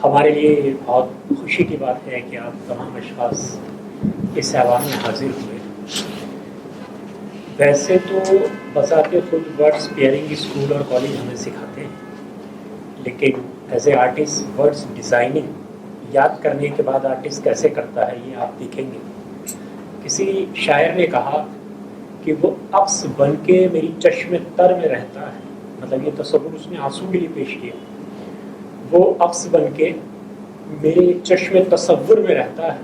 हमारे लिए बहुत खुशी की बात है कि आप तमाम अशख़ास इस ऐवान में हाज़िर हुए। वैसे तो बज़ाते खुद वर्ड्स पेयरिंग स्कूल और कॉलेज हमें सिखाते हैं, लेकिन as a artist words designing याद करने के बाद आर्टिस्ट कैसे करता है ये आप देखेंगे। किसी शायर ने कहा कि वो अक्स बन के मेरी चश्मे तर में रहता है, मतलब ये तसव्वुर उसने आंसू के लिए पेश किया। वो अक्स बन के मेरे चश्मे तसव्वुर में रहता है,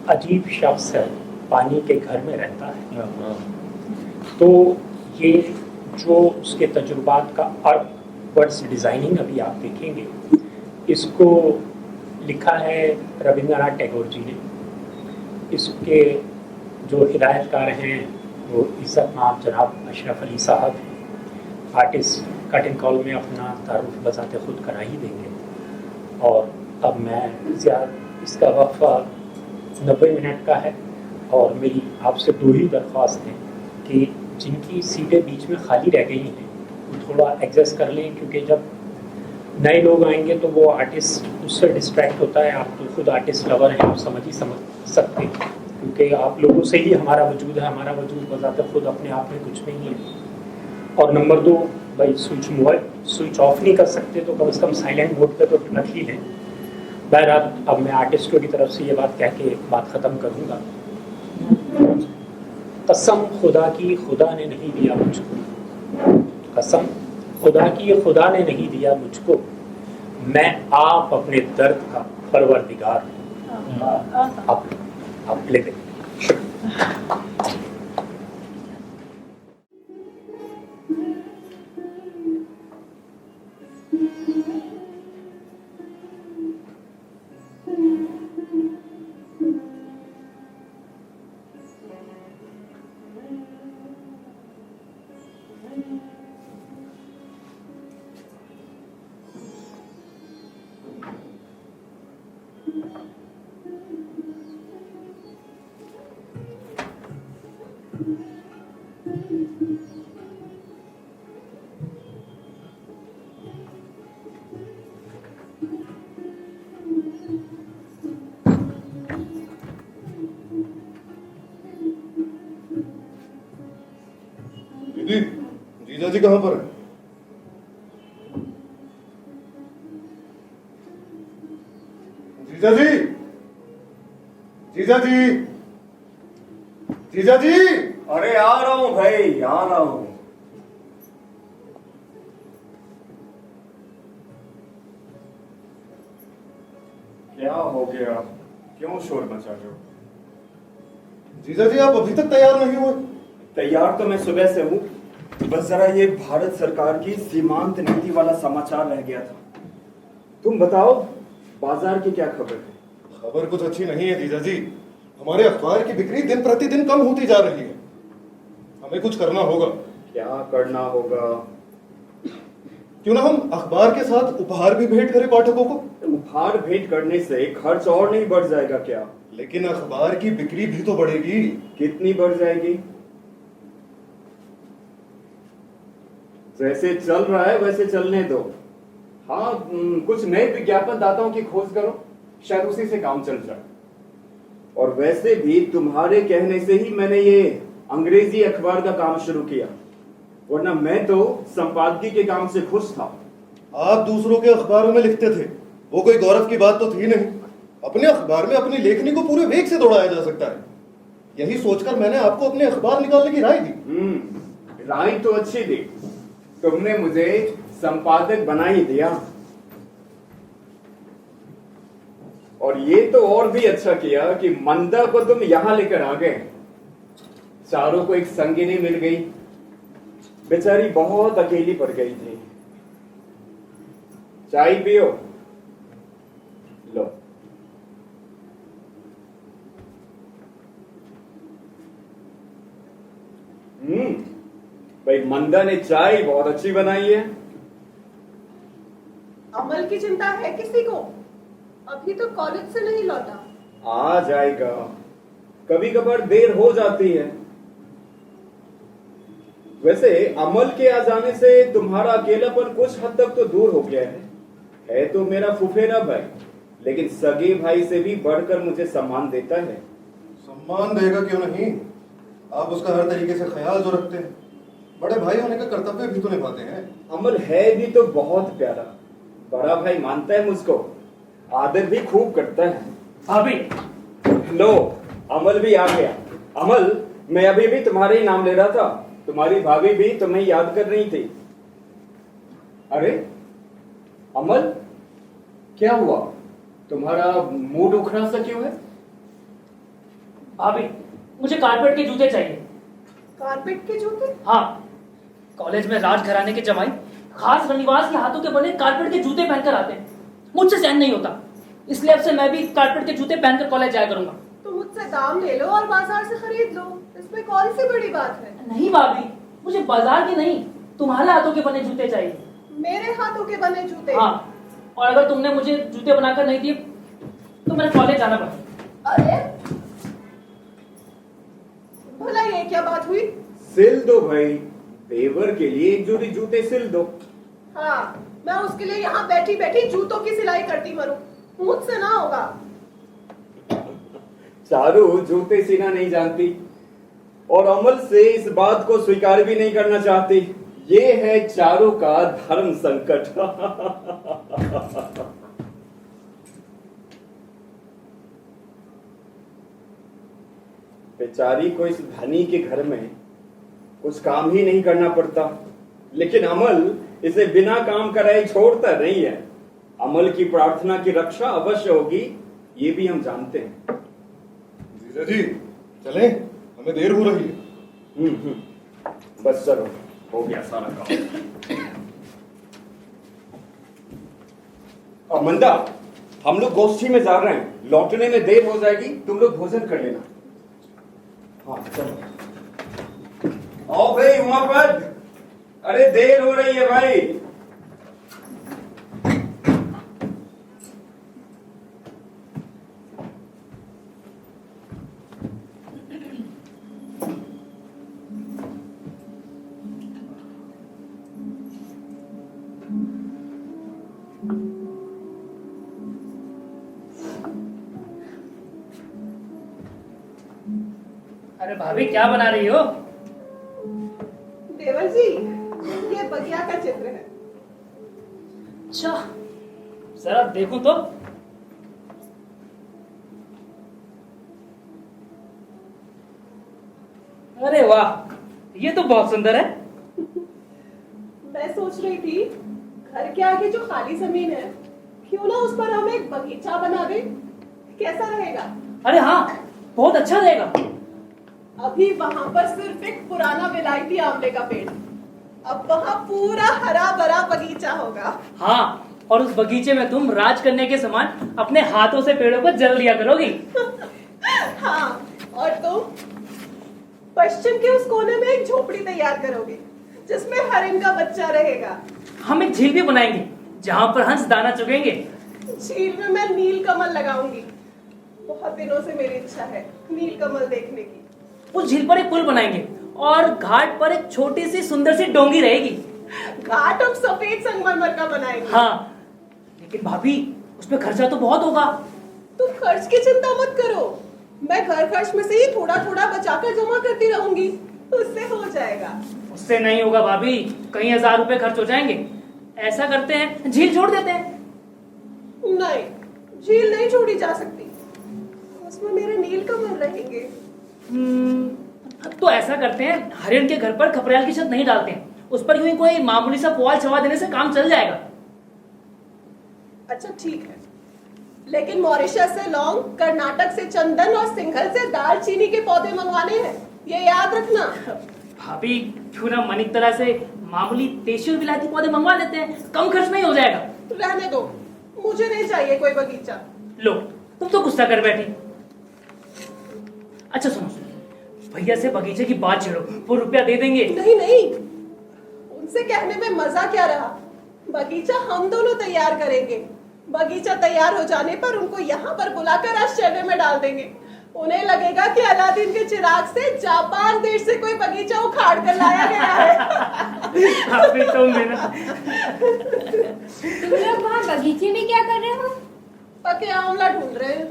अजीब शख्स है पानी के घर में रहता है। तो ये जो उसके तजुर्बात का अर्थ वर्ड्स डिज़ाइनिंग अभी आप देखेंगे, इसको लिखा है रविंद्रनाथ टैगोर जी ने। इसके जो हिदायतकार हैं वो इज़्ज़त-माब जनाब अशरफ अली साहब हैं। आर्टिस्ट कटिंग कॉल में अपना तारुफ बज़ाते खुद करा ही देंगे। और अब मैं इसका वक्फ़ा 90 मिनट का है और मेरी आपसे दो ही दरख्वास्त है कि जिनकी सीटें बीच में खाली रह गई हैं वो थोड़ा एडजस्ट कर लें, क्योंकि जब नए लोग आएंगे तो वो आर्टिस्ट उससे डिस्ट्रैक्ट होता है। आप तो खुद आर्टिस्ट लवर हैं, आप समझ सकते हैं, क्योंकि आप लोगों से ही हमारा वजूद है। हमारा वजूद बज़ाते खुद अपने आप में कुछ नहीं है। और नंबर 2, भाई स्विच ऑफ नहीं कर सकते तो कम से कम साइलेंट मोड पे तो रख ही लें। बहरहाल अब मैं आर्टिस्टों की तरफ से ये बात कह के बात ख़त्म करूँगा। कसम खुदा की खुदा ने नहीं दिया मुझको, कसम खुदा की खुदा ने नहीं दिया मुझको, मैं आप अपने दर्द का परवरदिगार हूँ। अब ले लें। दीदी, जीजा जी कहाँ पर है? जीजा जी, जीजा जी, जीजा जी। अरे आ रहा हूं भाई, आ रहा हूं। क्या हो गया? क्यों शोर मचा रहे हो? जीजा जी आप अभी तक तैयार नहीं हुए? तैयार तो मैं सुबह से हूं, बस जरा ये भारत सरकार की सीमांत नीति वाला समाचार रह गया था। तुम बताओ, बाजार की क्या खबर है? खबर कुछ अच्छी नहीं है जीजा जी। हमारे अखबार की बिक्री दिन प्रतिदिन कम होती जा रही है। हमें कुछ करना होगा। क्या करना होगा? क्यों ना हम अखबार के साथ उपहार भी भेंट करें पाठकों को? उपहार भेंट करने से खर्च और नहीं बढ़ जाएगा क्या? लेकिन अखबार की बिक्री भी तो बढ़ेगी। कितनी बढ़ जाएगी? जैसे चल रहा है वैसे चलने दो। हाँ, कुछ नए विज्ञापन दाताओं की खोज करो, शायद उसी से काम चल जाए। और वैसे भी तुम्हारे कहने से ही मैंने ये अंग्रेजी अखबार का काम शुरू किया, वरना मैं तो संपादकीय के काम से खुश था। आप दूसरों के अखबारों में लिखते थे, वो कोई गौरव की बात तो थी नहीं। अपने अखबार में अपनी लेखनी को पूरे वेग से दौड़ाया जा सकता है। यही सोचकर मैंने आपको अपने अखबार निकालने की राय दी। राय तो अच्छी दी, तुमने मुझे संपादक बना ही दिया। और ये तो और भी अच्छा किया कि मंदा को तुम यहां लेकर आ गए। चारों को एक संगिनी मिल गई, बेचारी बहुत अकेली पड़ गई थी। चाय पियो, लो। भाई मंदा ने चाय बहुत अच्छी बनाई है। अमल की चिंता है किसी को? अभी तो कॉलेज से नहीं लौटा। आ जाएगा, कभी कभार देर हो जाती है। वैसे अमल के आ जाने से तुम्हारा अकेलापन कुछ हद तक तो दूर हो गया है। है तो मेरा फुफेरा भाई, लेकिन सगे भाई से भी बढ़कर मुझे सम्मान देता है। सम्मान देगा क्यों नहीं, आप उसका हर तरीके से ख्याल जो रखते हैं, बड़े भाई होने का कर्तव्य भी तो निभाते हैं। अमल है भी तो बहुत प्यारा, बड़ा भाई मानता है मुझको, आदर भी खूब करता है। भाभी लो, अमल भी आ गया। अमल, मैं अभी भी तुम्हारे ही नाम ले रहा था, तुम्हारी भाभी भी तुम्हें याद कर रही थी। अरे अमल, क्या हुआ? तुम्हारा मूड उखड़ा सा क्यों है? भाभी, मुझे कारपेट के जूते चाहिए। कारपेट के जूते? हाँ, कॉलेज में राज घराने के जमाई खास रनिवास के हाथों के बने कारपेट के जूते पहनकर आते हैं। मुझसे सहन नहीं होता, इसलिए अब से मैं भी कारपेट के जूते पहनकर कॉलेज जाया करूंगा। तो मुझसे दाम ले लो और बाजार से खरीद लो, इसमें कौन सी बड़ी बात है? नहीं भाभी, मुझे बाजार के नहीं, तुम्हारे हाथों के बने जूते चाहिए। मेरे हाथों के बने जूते? हाँ, और अगर तुमने मुझे जूते बनाकर नहीं दिए तो मेरे कॉलेज जाना पड़ेगा। अरे भला ये क्या बात हुई? सिल दो भाई, देवर के लिए एक जोड़ी जूते सिल दो। हाँ, मैं उसके लिए यहाँ बैठी बैठी जूतों की सिलाई करती मरूं, मुझसे ना होगा। चारू जूते सीना नहीं जानती और अमल से इस बात को स्वीकार भी नहीं करना चाहती। ये है चारू का धर्म संकट। बेचारी को इस धनी के घर में कुछ काम ही नहीं करना पड़ता, लेकिन अमल इसे बिना काम कराए छोड़ता नहीं है। अमल की प्रार्थना की रक्षा अवश्य होगी, ये भी हम जानते हैं। जीजा जी चलें, हमें देर हो रही है। बस चलो, हो गया सारा काम। और मंदा, हम लोग गोष्ठी में जा रहे हैं, लौटने में देर हो जाएगी, तुम लोग भोजन कर लेना। हाँ चलो। आओ भाई उमापद, अरे देर हो रही है भाई। अरे भाभी, क्या बना रही हो? देवर जी, ये बगिया का चित्र है। अच्छा, जरा देखूं तो। अरे वाह, ये तो बहुत सुंदर है। मैं सोच रही थी, घर के आगे जो खाली जमीन है, क्यों ना उस पर हम एक बगीचा बना दें? कैसा रहेगा? अरे हाँ, बहुत अच्छा रहेगा। अभी वहां पर सिर्फ एक पुराना विलायती आंवले का पेड़, अब वहां पूरा हरा भरा बगीचा होगा। हाँ, और उस बगीचे में तुम राज करने के समान अपने हाथों से पेड़ों को जल दिया करोगी। हाँ, और तुम पश्चिम के उस कोने में एक झोपड़ी तैयार करोगे जिसमें हरिण का बच्चा रहेगा। हम एक झील भी बनाएंगे जहाँ पर हंस दाना चुगेंगे। झील में मैं नील कमल लगाऊंगी, बहुत दिनों से मेरी इच्छा है नील कमल देखने की। उस झील पर एक पुल बनाएंगे और घाट पर एक छोटी सी सुंदर सी डोंगी रहेगी। घाट हम सफेद संगमरमर का बनाएंगे। हाँ, लेकिन भाभी, उसमें खर्चा तो बहुत होगा। तुम खर्च की चिंता मत करो, मैं घर खर्च में से ही थोड़ा थोड़ा बचाकर जमा करती रहूंगी, उससे हो जाएगा। उससे नहीं होगा भाभी, कई हजार रुपए खर्च हो जाएंगे। ऐसा करते हैं, झील छोड़ देते हैं। नहीं, झील नहीं छोड़ी जा सकती, उसमें मेरे नील कमल रहेंगे। तो ऐसा करते हैं, हरिण के घर पर खपरेल की छत नहीं डालते हैं, उस पर यूं ही कोई मामूली सा पुआल छवा देने से काम चल जाएगा। अच्छा ठीक है, लेकिन मॉरिशस से लौंग, कर्नाटक से चंदन और सिंघल से दालचीनी के पौधे मंगवाने हैं, ये याद रखना। भाभी, क्यों ना मन एक तरह से मामूली देशी और विलायती पौधे मंगवा लेते हैं, कम खर्च में ही हो जाएगा। रहने दो, मुझे नहीं चाहिए कोई बगीचा। लो, तुम तो गुस्सा कर बैठी। अच्छा सुनो, भैया से बगीचे की बात छेड़ो, वो रुपया दे देंगे। नहीं नहीं, उनसे कहने में मजा क्या रहा, बगीचा हम दोनों तैयार करेंगे। बगीचा तैयार हो जाने पर उनको यहाँ पर बुलाकर आश्चर्य में डाल देंगे। उन्हें लगेगा कि अलादीन के चिराग से जापान देश से कोई बगीचा उखाड़ कर लाया गया है। भाभी तुम भी ना। तुम लोग वहाँ बगीचे में क्या कर रहे हो? पके आंवला ढूंढ रहे हैं।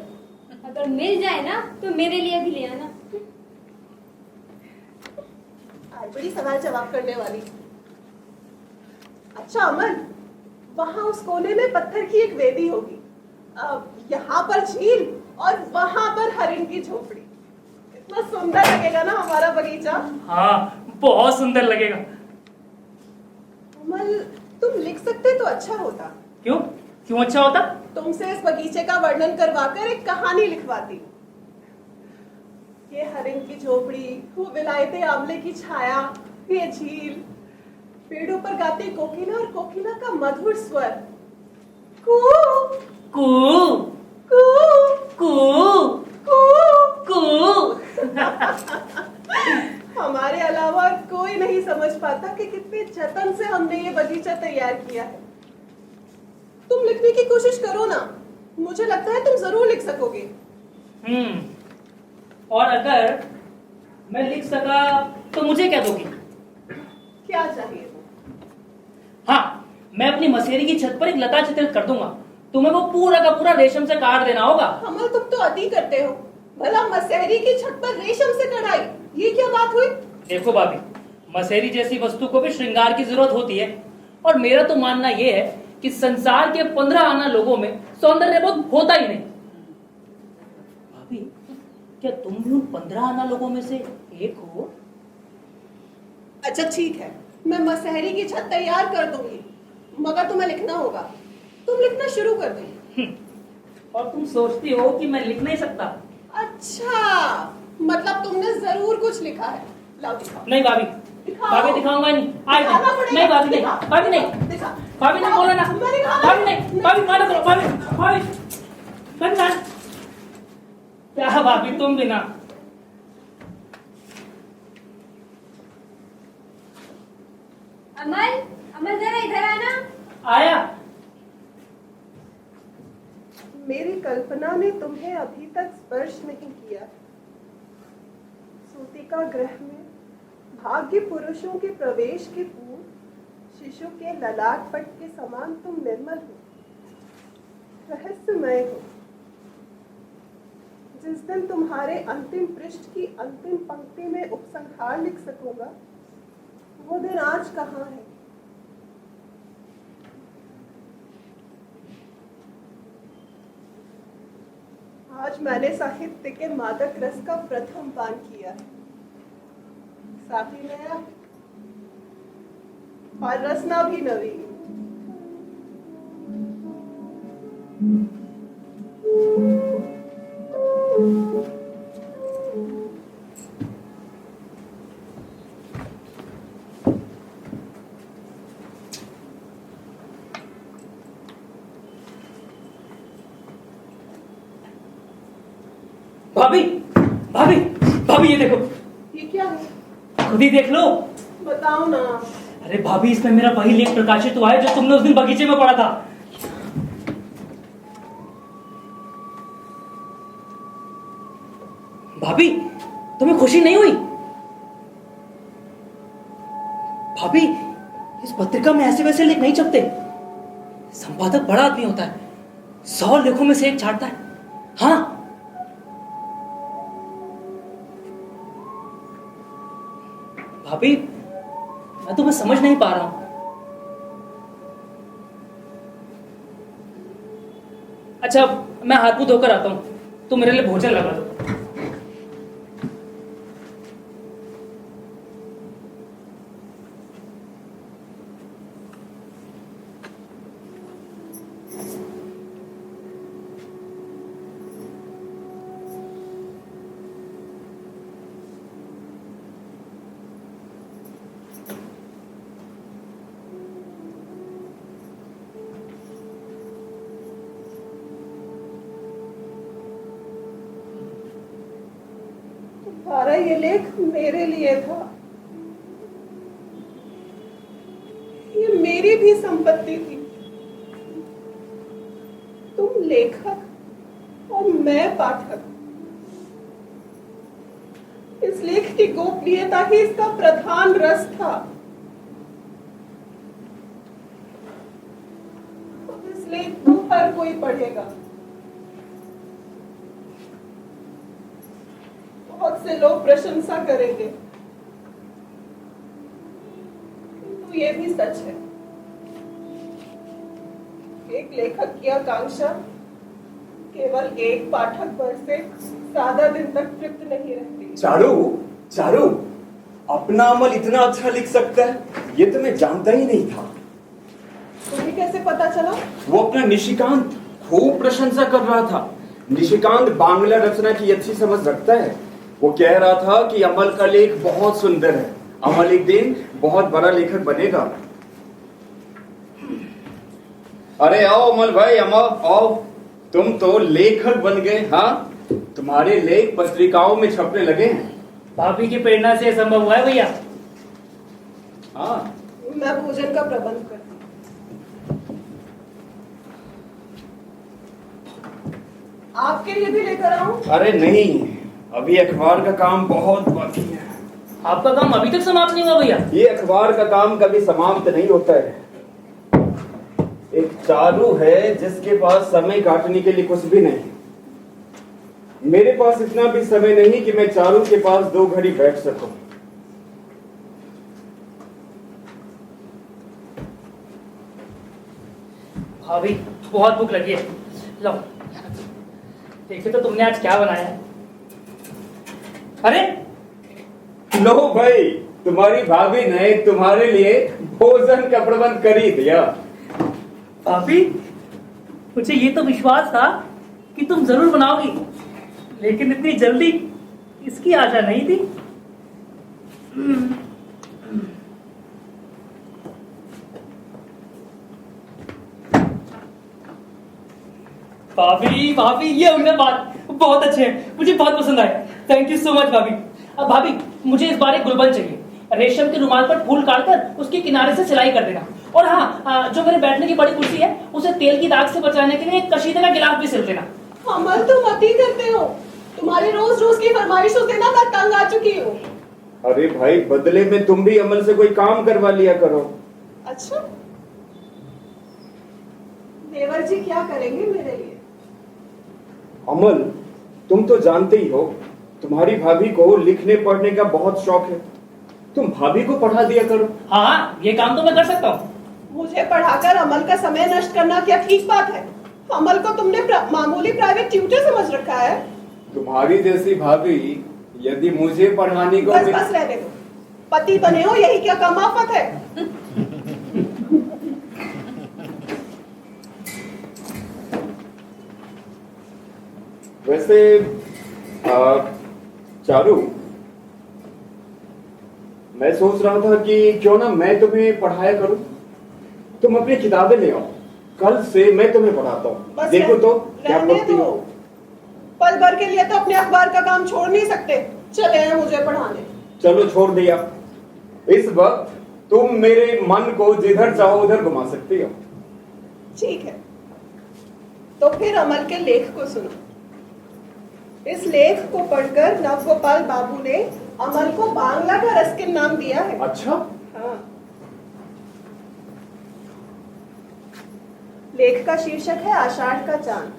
अगर मिल जाए ना तो मेरे लिए भी ले आना। आज बड़ी सवाल जवाब करने वाली। अच्छा अमन, वहां उस कोने में पत्थर की एक वेदी होगी, यहाँ पर झील और वहां पर हरिण की झोपड़ी। कितना सुंदर लगेगा ना हमारा बगीचा। हाँ बहुत सुंदर लगेगा। अमल, तुम लिख सकते तो अच्छा होता। क्यों क्यों अच्छा होता? तुमसे इस बगीचे का वर्णन करवाकर एक कहानी लिखवाती। ये हरिण की झोपड़ी, वो विलायते आंवले की छाया, ये झील, पेड़ों पर गाती कोकिला और कोकिला का मधुर स्वर, कू कू कू कू कू कू। हमारे अलावा कोई नहीं समझ पाता कि कितने जतन से हमने ये बगीचा तैयार किया है। तुम लिखने की कोशिश करो ना, मुझे लगता है तुम जरूर लिख सकोगे। और अगर मैं लिख सका तो मुझे क्या दोगी? क्या चाहिए? हाँ, मैं अपनी मसेरी की छत पर एक लता चित्रित कर दूंगा। तुम्हें वो पूरा का पूरा रेशम से काट देना होगा। कमल, तुम तो अति करते हो। भला मसेरी की छत पर रेशम से कढ़ाई, ये क्या बात हुई? देखो भाभी, मसेरी जैसी वस्तु को भी श्रृंगार की जरूरत होती है, और मेरा तो मानना यह है कि संसार के 15 आना लोगों में सौंदर्य बहुत होता ही नहीं। भाभी, क्या तुम भी उन 15 आना लोगों में से एक हो? अच्छा ठीक है, मैं मसेरी की छत तैयार कर दूंगी, मगर तुम्हें लिखना होगा। तुम लिखना शुरू कर दो। और तुम सोचती हो कि मैं लिख नहीं सकता? अच्छा, मतलब तुमने जरूर कुछ लिखा है। लाओ दिखाओ। नहीं भाभी, दिखाओ। भाभी दिखाऊंगा नहीं। आज दिखाना नहीं, पड़ेगा। नहीं भाभी नहीं, दिखा। भाभी नहीं, दिखा। भाभी नहीं बोला ना, मैं दिखाऊंगा। भाभी नहीं, भाभी माना करो, भाभी भाभी भाभी ना। क्या भाभी तुम भी ना। अमल, अमल जरा इधर आना। आया। मेरी कल्पना ने तुम्हें अभी तक स्पर्श नहीं किया। सूतिका ग्रह में भाग्य पुरुषों के प्रवेश के पूर्व शिशु के ललाट पट के समान तुम निर्मल हो, रहस्यमय हो। जिस दिन तुम्हारे अंतिम पृष्ठ की अंतिम पंक्ति में उपसंहार लिख सकूंगा, वो दिन आज कहाँ है? आज मैंने साहित्य के मादक रस का प्रथम पान किया है। साथ ही नया और रसना भी नवी। भाभी भाभी भाभी, ये देखो। ये क्या है? खुद ही देख लो। बताओ ना। अरे भाभी, इसमें मेरा वही लेख प्रकाशित हुआ है जो तुमने उस दिन बगीचे में पढ़ा था। भाभी, तुम्हें खुशी नहीं हुई? भाभी, इस पत्रिका में ऐसे वैसे लेख नहीं छपते। संपादक बड़ा आदमी होता है, 100 लेखों में से एक छांटता है। हाँ, भाभी, मैं तुम्हें समझ नहीं पा रहा हूं। अच्छा, मैं हाथ मुंह धोकर आता हूं, तुम मेरे लिए भोजन लगा दो। तुम्हारा ये लेख मेरे लिए था। ये मेरी भी संपत्ति थी। तुम लेखक और मैं पाठक। इस लेख की गोपनीयता ही इसका प्रधान रस था। अब इस लेख को हर कोई पढ़ेगा। बहुत से लोग प्रशंसा करेंगे, किंतु ये भी सच है, एक लेखक की आकांक्षा केवल एक पाठक पर से ज्यादा दिन तक तृप्त नहीं रहती। चारू, अपना अमल इतना अच्छा लिख सकता है, ये तो मैं जानता ही नहीं था। तुम्हें कैसे पता चला? वो अपना निशिकांत खूब प्रशंसा कर रहा था। निशिकांत बांग्ला रचना की अच्छी समझ रखता है। वो कह रहा था कि अमल का लेख बहुत सुंदर है, अमल एक दिन बहुत बड़ा लेखक बनेगा। अरे आओ अमल भाई, अमल आओ, तुम तो लेखक बन गए। हाँ, तुम्हारे लेख पत्रिकाओं में छपने लगे हैं। भाभी की प्रेरणा से संभव हुआ है भैया। हाँ, मैं भोजन का प्रबंध करती हूँ। आपके लिए भी लेकर आऊं? अरे नहीं, अभी अखबार का काम बहुत बाकी है। आपका काम अभी तक समाप्त नहीं हुआ भैया? ये अखबार का काम कभी समाप्त नहीं होता है। एक चारू है जिसके पास समय काटने के लिए कुछ भी नहीं। मेरे पास इतना भी समय नहीं कि मैं चारू के पास 2 घड़ी बैठ सकूं। भाभी बहुत भूख लगी है, लो देखिए तो तुमने आज क्या बनाया है। अरे लो भाई, तुम्हारी भाभी ने तुम्हारे लिए भोजन का प्रबंध कर ही दिया। भाभी, मुझे ये तो विश्वास था कि तुम जरूर बनाओगी, लेकिन इतनी जल्दी इसकी आशा नहीं थी। भाभी भाभी, ये उनका बात बहुत अच्छे हैं, मुझे बहुत पसंद आए। थैंक यू सो मच भाभी। अब भाभी, मुझे इस बार एक गुलबंद चाहिए। रेशम के रुमाल पर फूल काटकर उसके किनारे से सिलाई कर देना। और हाँ, जो मेरे बैठने की बड़ी कुर्सी है उसे तेल की दाग से बचाने के लिए एक कशीदे का गिलाफ भी सिल देना। अमल, तुम अति करते हो। तुम्हारी रोज रोज की फरमाइशों से ना मैं तंग आ चुकी हूँ। अरे भाई, बदले में तुम भी अमल से कोई काम करवा लिया करो। अच्छा, देवर जी क्या करेंगे मेरे लिए? अमल, तुम तो जानते ही हो, तुम्हारी भाभी को लिखने पढ़ने का बहुत शौक है। तुम भाभी को पढ़ा दिया करो। हाँ, ये काम तो मैं कर सकता हूँ। मुझे पढ़ाकर अमल का समय नष्ट करना क्या ठीक बात है? अमल को तुमने मामूली प्राइवेट ट्यूटर समझ रखा है। तुम्हारी जैसी भाभी यदि मुझे पढ़ाने को बस बस रहने दो। पति बने हो, यही क्या कम आफत है? वैसे चारू, मैं सोच रहा था कि क्यों ना मैं तुम्हें पढ़ाया करूं। तुम अपनी किताबें ले आओ, कल से मैं तुम्हें पढ़ाता हूँ। बस देखो तो क्या रहने पढ़ती दो। हो। पल भर के लिए तो अपने अखबार का काम छोड़ नहीं सकते। चले हैं मुझे पढ़ाने। चलो छोड़ दिया। इस वक्त तुम मेरे मन को जिधर चाहो उधर घुमा सकती हो। ठीक है, तो फिर अमल के लेख को सुनो। इस लेख को पढ़कर नवगोपाल बाबू ने अमल को बांग्ला का रस्किन नाम दिया है। अच्छा, हाँ। लेख का शीर्षक है आषाढ़ का चांद।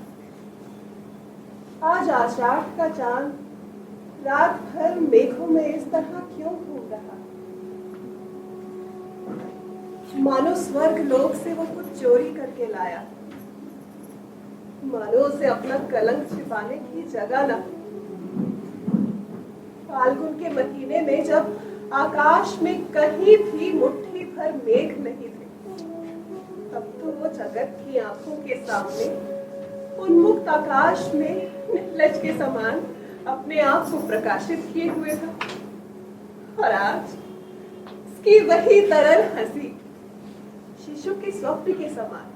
आज आषाढ़ का चांद रात भर मेघों में इस तरह क्यों घूम रहा, मानो स्वर्ग लोक से वो कुछ चोरी करके लाया, मानो उसे अपना कलंक छिपाने की जगह न। फाल्गुन के महीने में जब आकाश में कहीं भी मुट्ठी भर मेघ नहीं थे, तब तो वो जगत की आंखों के सामने उन्मुक्त आकाश में निर्लज के समान अपने आप को प्रकाशित किए हुए था। और आज उसकी वही तरल हंसी शिशु के स्वप्न के समान,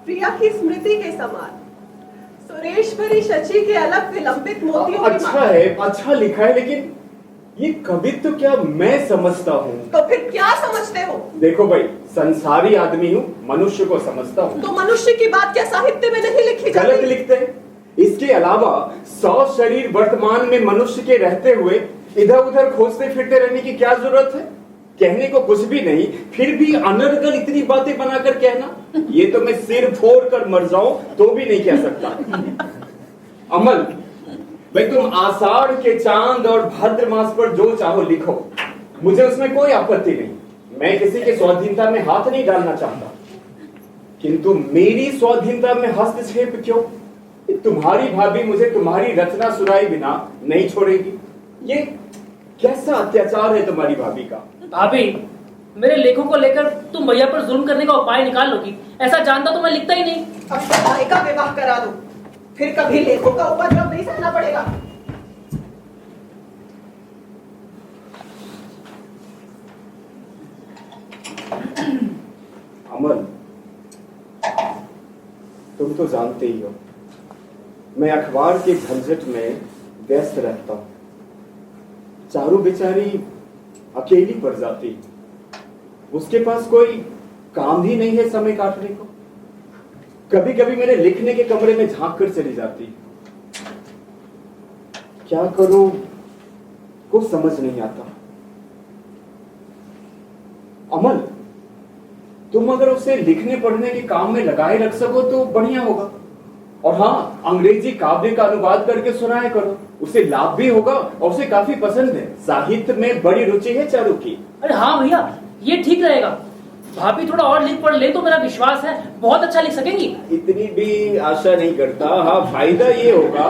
प्रिया की स्मृति के समान, सुरेश्वरी शची के अलग विलंबित मोतियों की अच्छा है, अच्छा लिखा है, लेकिन ये कवित्व तो क्या मैं समझता हूँ। तो फिर क्या समझते हो? देखो भाई, संसारी आदमी हूँ, मनुष्य को समझता हूँ। तो मनुष्य की बात क्या साहित्य में नहीं लिखी गलत जाती? लिखते हैं। इसके अलावा 100 शरीर वर्तमान में मनुष्य के रहते हुए इधर उधर खोजते फिरते रहने की क्या जरूरत है? कहने को कुछ भी नहीं, फिर भी अनर्गल इतनी बातें बनाकर कहना, ये तो मैं सिर फोड़ कर मर जाऊं तो भी नहीं कह सकता। अमल, भाई तुम आषाढ़ के चांद और भाद्र मास पर जो चाहो लिखो, मुझे उसमें कोई आपत्ति नहीं। मैं किसी के स्वाधीनता में हाथ नहीं डालना चाहता, किंतु मेरी स्वाधीनता में हस्तक्षेप क्यों? तुम्हारी भाभी मुझे तुम्हारी रचना सुनाए बिना नहीं छोड़ेगी। ये कैसा अत्याचार है तुम्हारी भाभी का? भाभी, मेरे लेखों को लेकर तुम भैया पर जुल्म करने का उपाय निकाल लोगी, ऐसा जानता तो मैं लिखता ही नहीं। अब तो भाई का विवाह करा दो, फिर कभी लेखों का उपद्रव नहीं सहना पड़ेगा। अमल, तुम तो जानते ही हो मैं अखबार के झंझट में व्यस्त रहता हूं। चारू बेचारी अकेली पड़ जाती, उसके पास कोई काम ही नहीं है समय काटने को। कभी कभी मेरे लिखने के कमरे में झांक कर चली जाती। क्या करूं कुछ समझ नहीं आता। अमल, तुम अगर उसे लिखने पढ़ने के काम में लगाए रख सको तो बढ़िया होगा। और हाँ, अंग्रेजी काव्य का अनुवाद करके सुनाया करो, उसे लाभ भी होगा और उसे काफी पसंद है। साहित्य में बड़ी रुचि है चारू की। अरे हाँ भैया, ये ठीक रहेगा। भाभी थोड़ा और लिख पढ़ ले तो मेरा विश्वास है बहुत अच्छा लिख सकेंगी। इतनी भी आशा नहीं करता। हाँ, फायदा ये होगा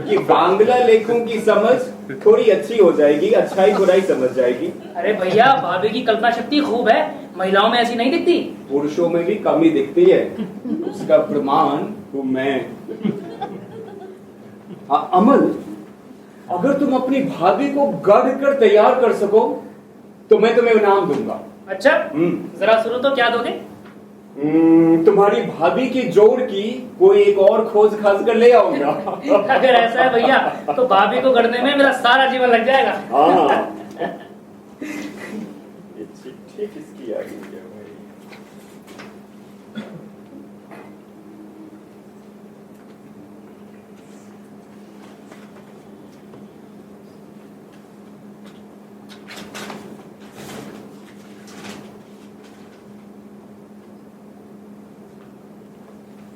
कि बांग्ला लेखों की समझ थोड़ी अच्छी हो जाएगी, अच्छाई बुराई समझ जाएगी। अरे भैया, भाभी की कल्पना शक्ति खूब है, महिलाओं में ऐसी नहीं दिखती। पुरुषों में भी कमी दिखती है, उसका प्रमाण हूं मैं। अमल, अगर तुम अपनी भाभी को गढ़ कर तैयार कर सको तो मैं तुम्हें इनाम दूंगा। अच्छा, जरा सुनो तो क्या दोगे? तुम्हारी भाभी की जोड़ की कोई एक और खोज खास कर ले आऊंगा। अगर ऐसा है भैया तो भाभी को गढ़ने में मेरा सारा जीवन लग जाएगा। हाँ, ये चिट्ठी किसकी आ गई है भाई?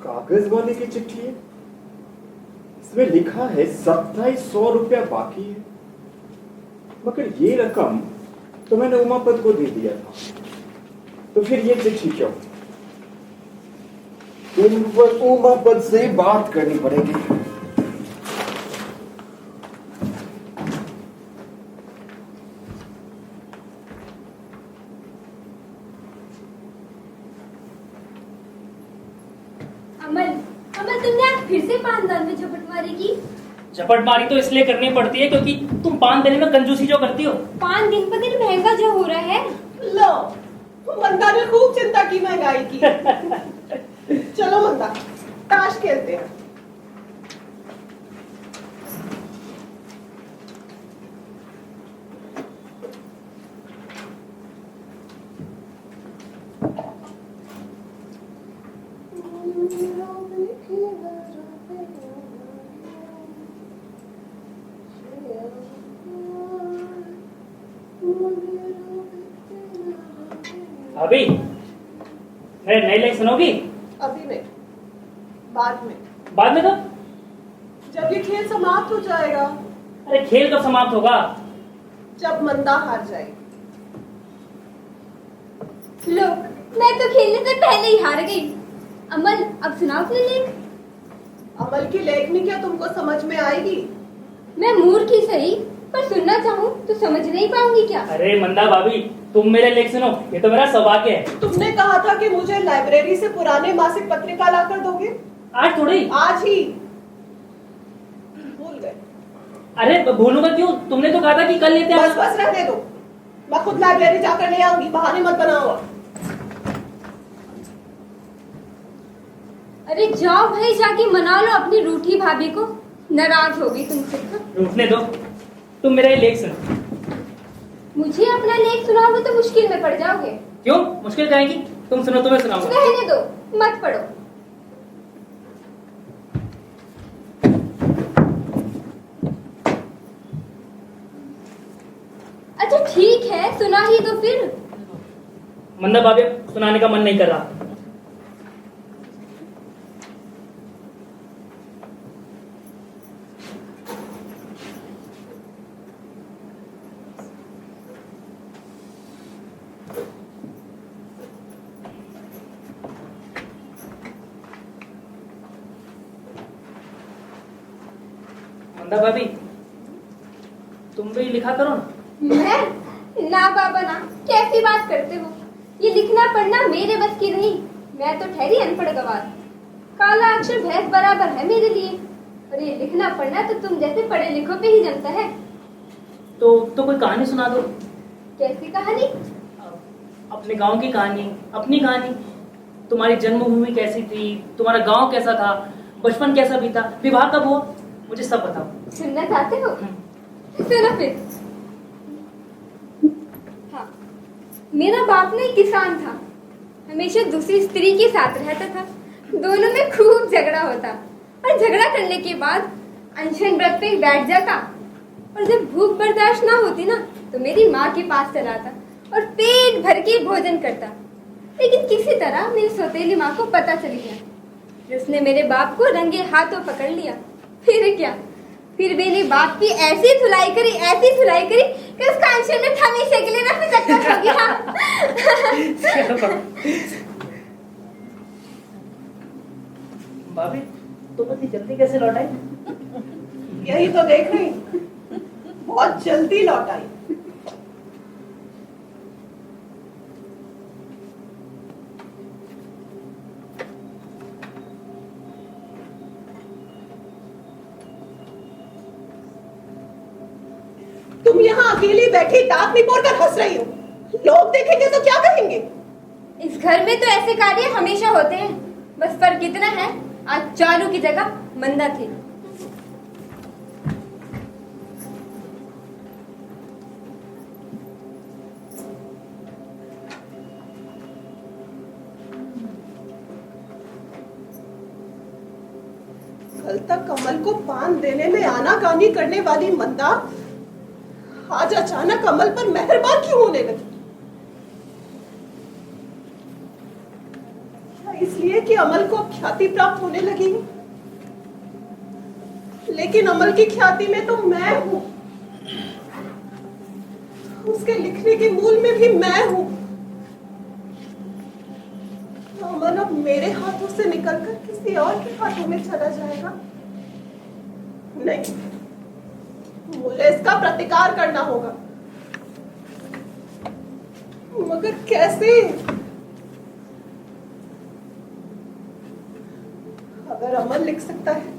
कागज वाले की चिट्ठी है, इसमें लिखा है 2700 रुपया बाकी है, मगर ये रकम तो मैंने उमापत को दे दिया था, तो फिर ये चिट्ठी क्यों? उमापत से बात करनी पड़ेगी। अमल, अमल तुमने आज फिर से पानदान में झपट मारी की? झपटमारी तो इसलिए करनी पड़ती है क्योंकि तुम पान देने में कंजूसी जो करती हो। पान दिन पर दिन महंगा जो हो रहा है। लो, मंदा ने खूब चिंता की महंगाई की। चलो मंदा, ताश खेलते हैं। अभी मेरे नए लेख सुनोगी? अभी नहीं, बाद में। बाद में? तो जब ये खेल समाप्त हो जाएगा। अरे खेल कब समाप्त होगा? जब मंदा हार जाएगी। लो, मैं तो खेलने से पहले ही हार गई। अमल, अब सुनाओ अपने लेख। अमल की लेखनी क्या तुमको समझ में आएगी? मैं मूर्ख ही सही, पर सुनना चाहूँ तो समझ नहीं पाऊंगी क्या? अरे मंदा भाभी, तुम मेरे लेख सुनो, ये तो मेरा सौभाग्य है। तुमने कहा था कि मुझे लाइब्रेरी से पुराने मासिक पत्रिका लाकर दोगे। आज थोड़ी, आज ही भूल गए। अरे भूलूंगा क्यों? तुमने तो कहा था कि कल लेते हैं। बस बस रहने दो, मैं खुद लाइब्रेरी जाकर ले आऊंगी, बहाने मत बनाओ। अरे जाओ भाई, जाके मना लो अपनी रूठी भाभी को, नाराज हो गई तुमसे। रुकने दो, तुम मेरा ये लेख सुनो। मुझे अपना लेख सुनाओगे तो मुश्किल में पड़ जाओगे। क्यों मुश्किल कहेगी? तुम सुनो, तुम्हें सुनाऊंगा। रहने दो, मत पढ़ो। अच्छा ठीक है, सुना ही दो फिर। मंदा भाभी, सुनाने का मन नहीं कर रहा। मंदा भाभी, तुम भी लिखा करो ना। मैं? ना बाबा ना, कैसी बात करते हो? ये लिखना पढ़ना मेरे बस की नहीं। मैं तो ठहरी अनपढ़ गवार। काला अक्षर भैंस बराबर है मेरे लिए, और ये लिखना पढ़ना तो तुम जैसे पढ़े लिखो पे ही जमता है। तो कोई कहानी सुना दो। कैसी कहानी? अपने गांव की कहानी, अपनी कहानी। तुम्हारी जन्मभूमि कैसी थी, तुम्हारा गांव कैसा था, बचपन कैसा बीता, विवाह कब हुआ, मुझे सब बताओ। सुनना चाहते हो? सुनो फिर। हाँ, मेरा बाप ना एक किसान था। हमेशा दूसरी स्त्री के साथ रहता था। दोनों में खूब झगड़ा होता, और झगड़ा करने के बाद अनशन व्रत पे बैठ जाता। और जब भूख बर्दाश्त ना होती ना, तो मेरी माँ के पास चला आता और पेट भर के भोजन करता। लेकिन किसी तरह मेरी सौतेली माँ को पता चल गया, जिसने मेरे बाप को रंगे हाथों पकड़ लिया। फिर क्या, फिर मेरे बाप की ऐसी धुलाई करी कि उसका अनशन में हमेशा के लिए ना चक्कर हो गया। भाभी, तुम इतनी जल्दी कैसे लौट आई? यही तो देख रही हूँ, बहुत जल्दी लौट आई। तुम यहाँ अकेली बैठी दांत निपोड़ कर हंस रही हो। लोग देखेंगे तो क्या कहेंगे? इस घर में तो ऐसे कार्य हमेशा होते हैं। बस फर्क इतना है, आज चालू की जगह मंदा थी। कल तक कमल को पान देने में आनाकानी करने वाली मंदा आज अचानक अमल पर मेहरबान क्यों होने लगी? क्या इसलिए कि अमल को ख्याति प्राप्त होने लगी है? लेकिन अमल की ख्याति में तो मैं हूं, उसके लिखने के मूल में भी मैं हूं। अमल अब मेरे हाथों से निकलकर किसी और के हाथों में चला जाएगा? नहीं, मुझे इसका प्रतिकार करना होगा। मगर कैसे? अगर अमल लिख सकता है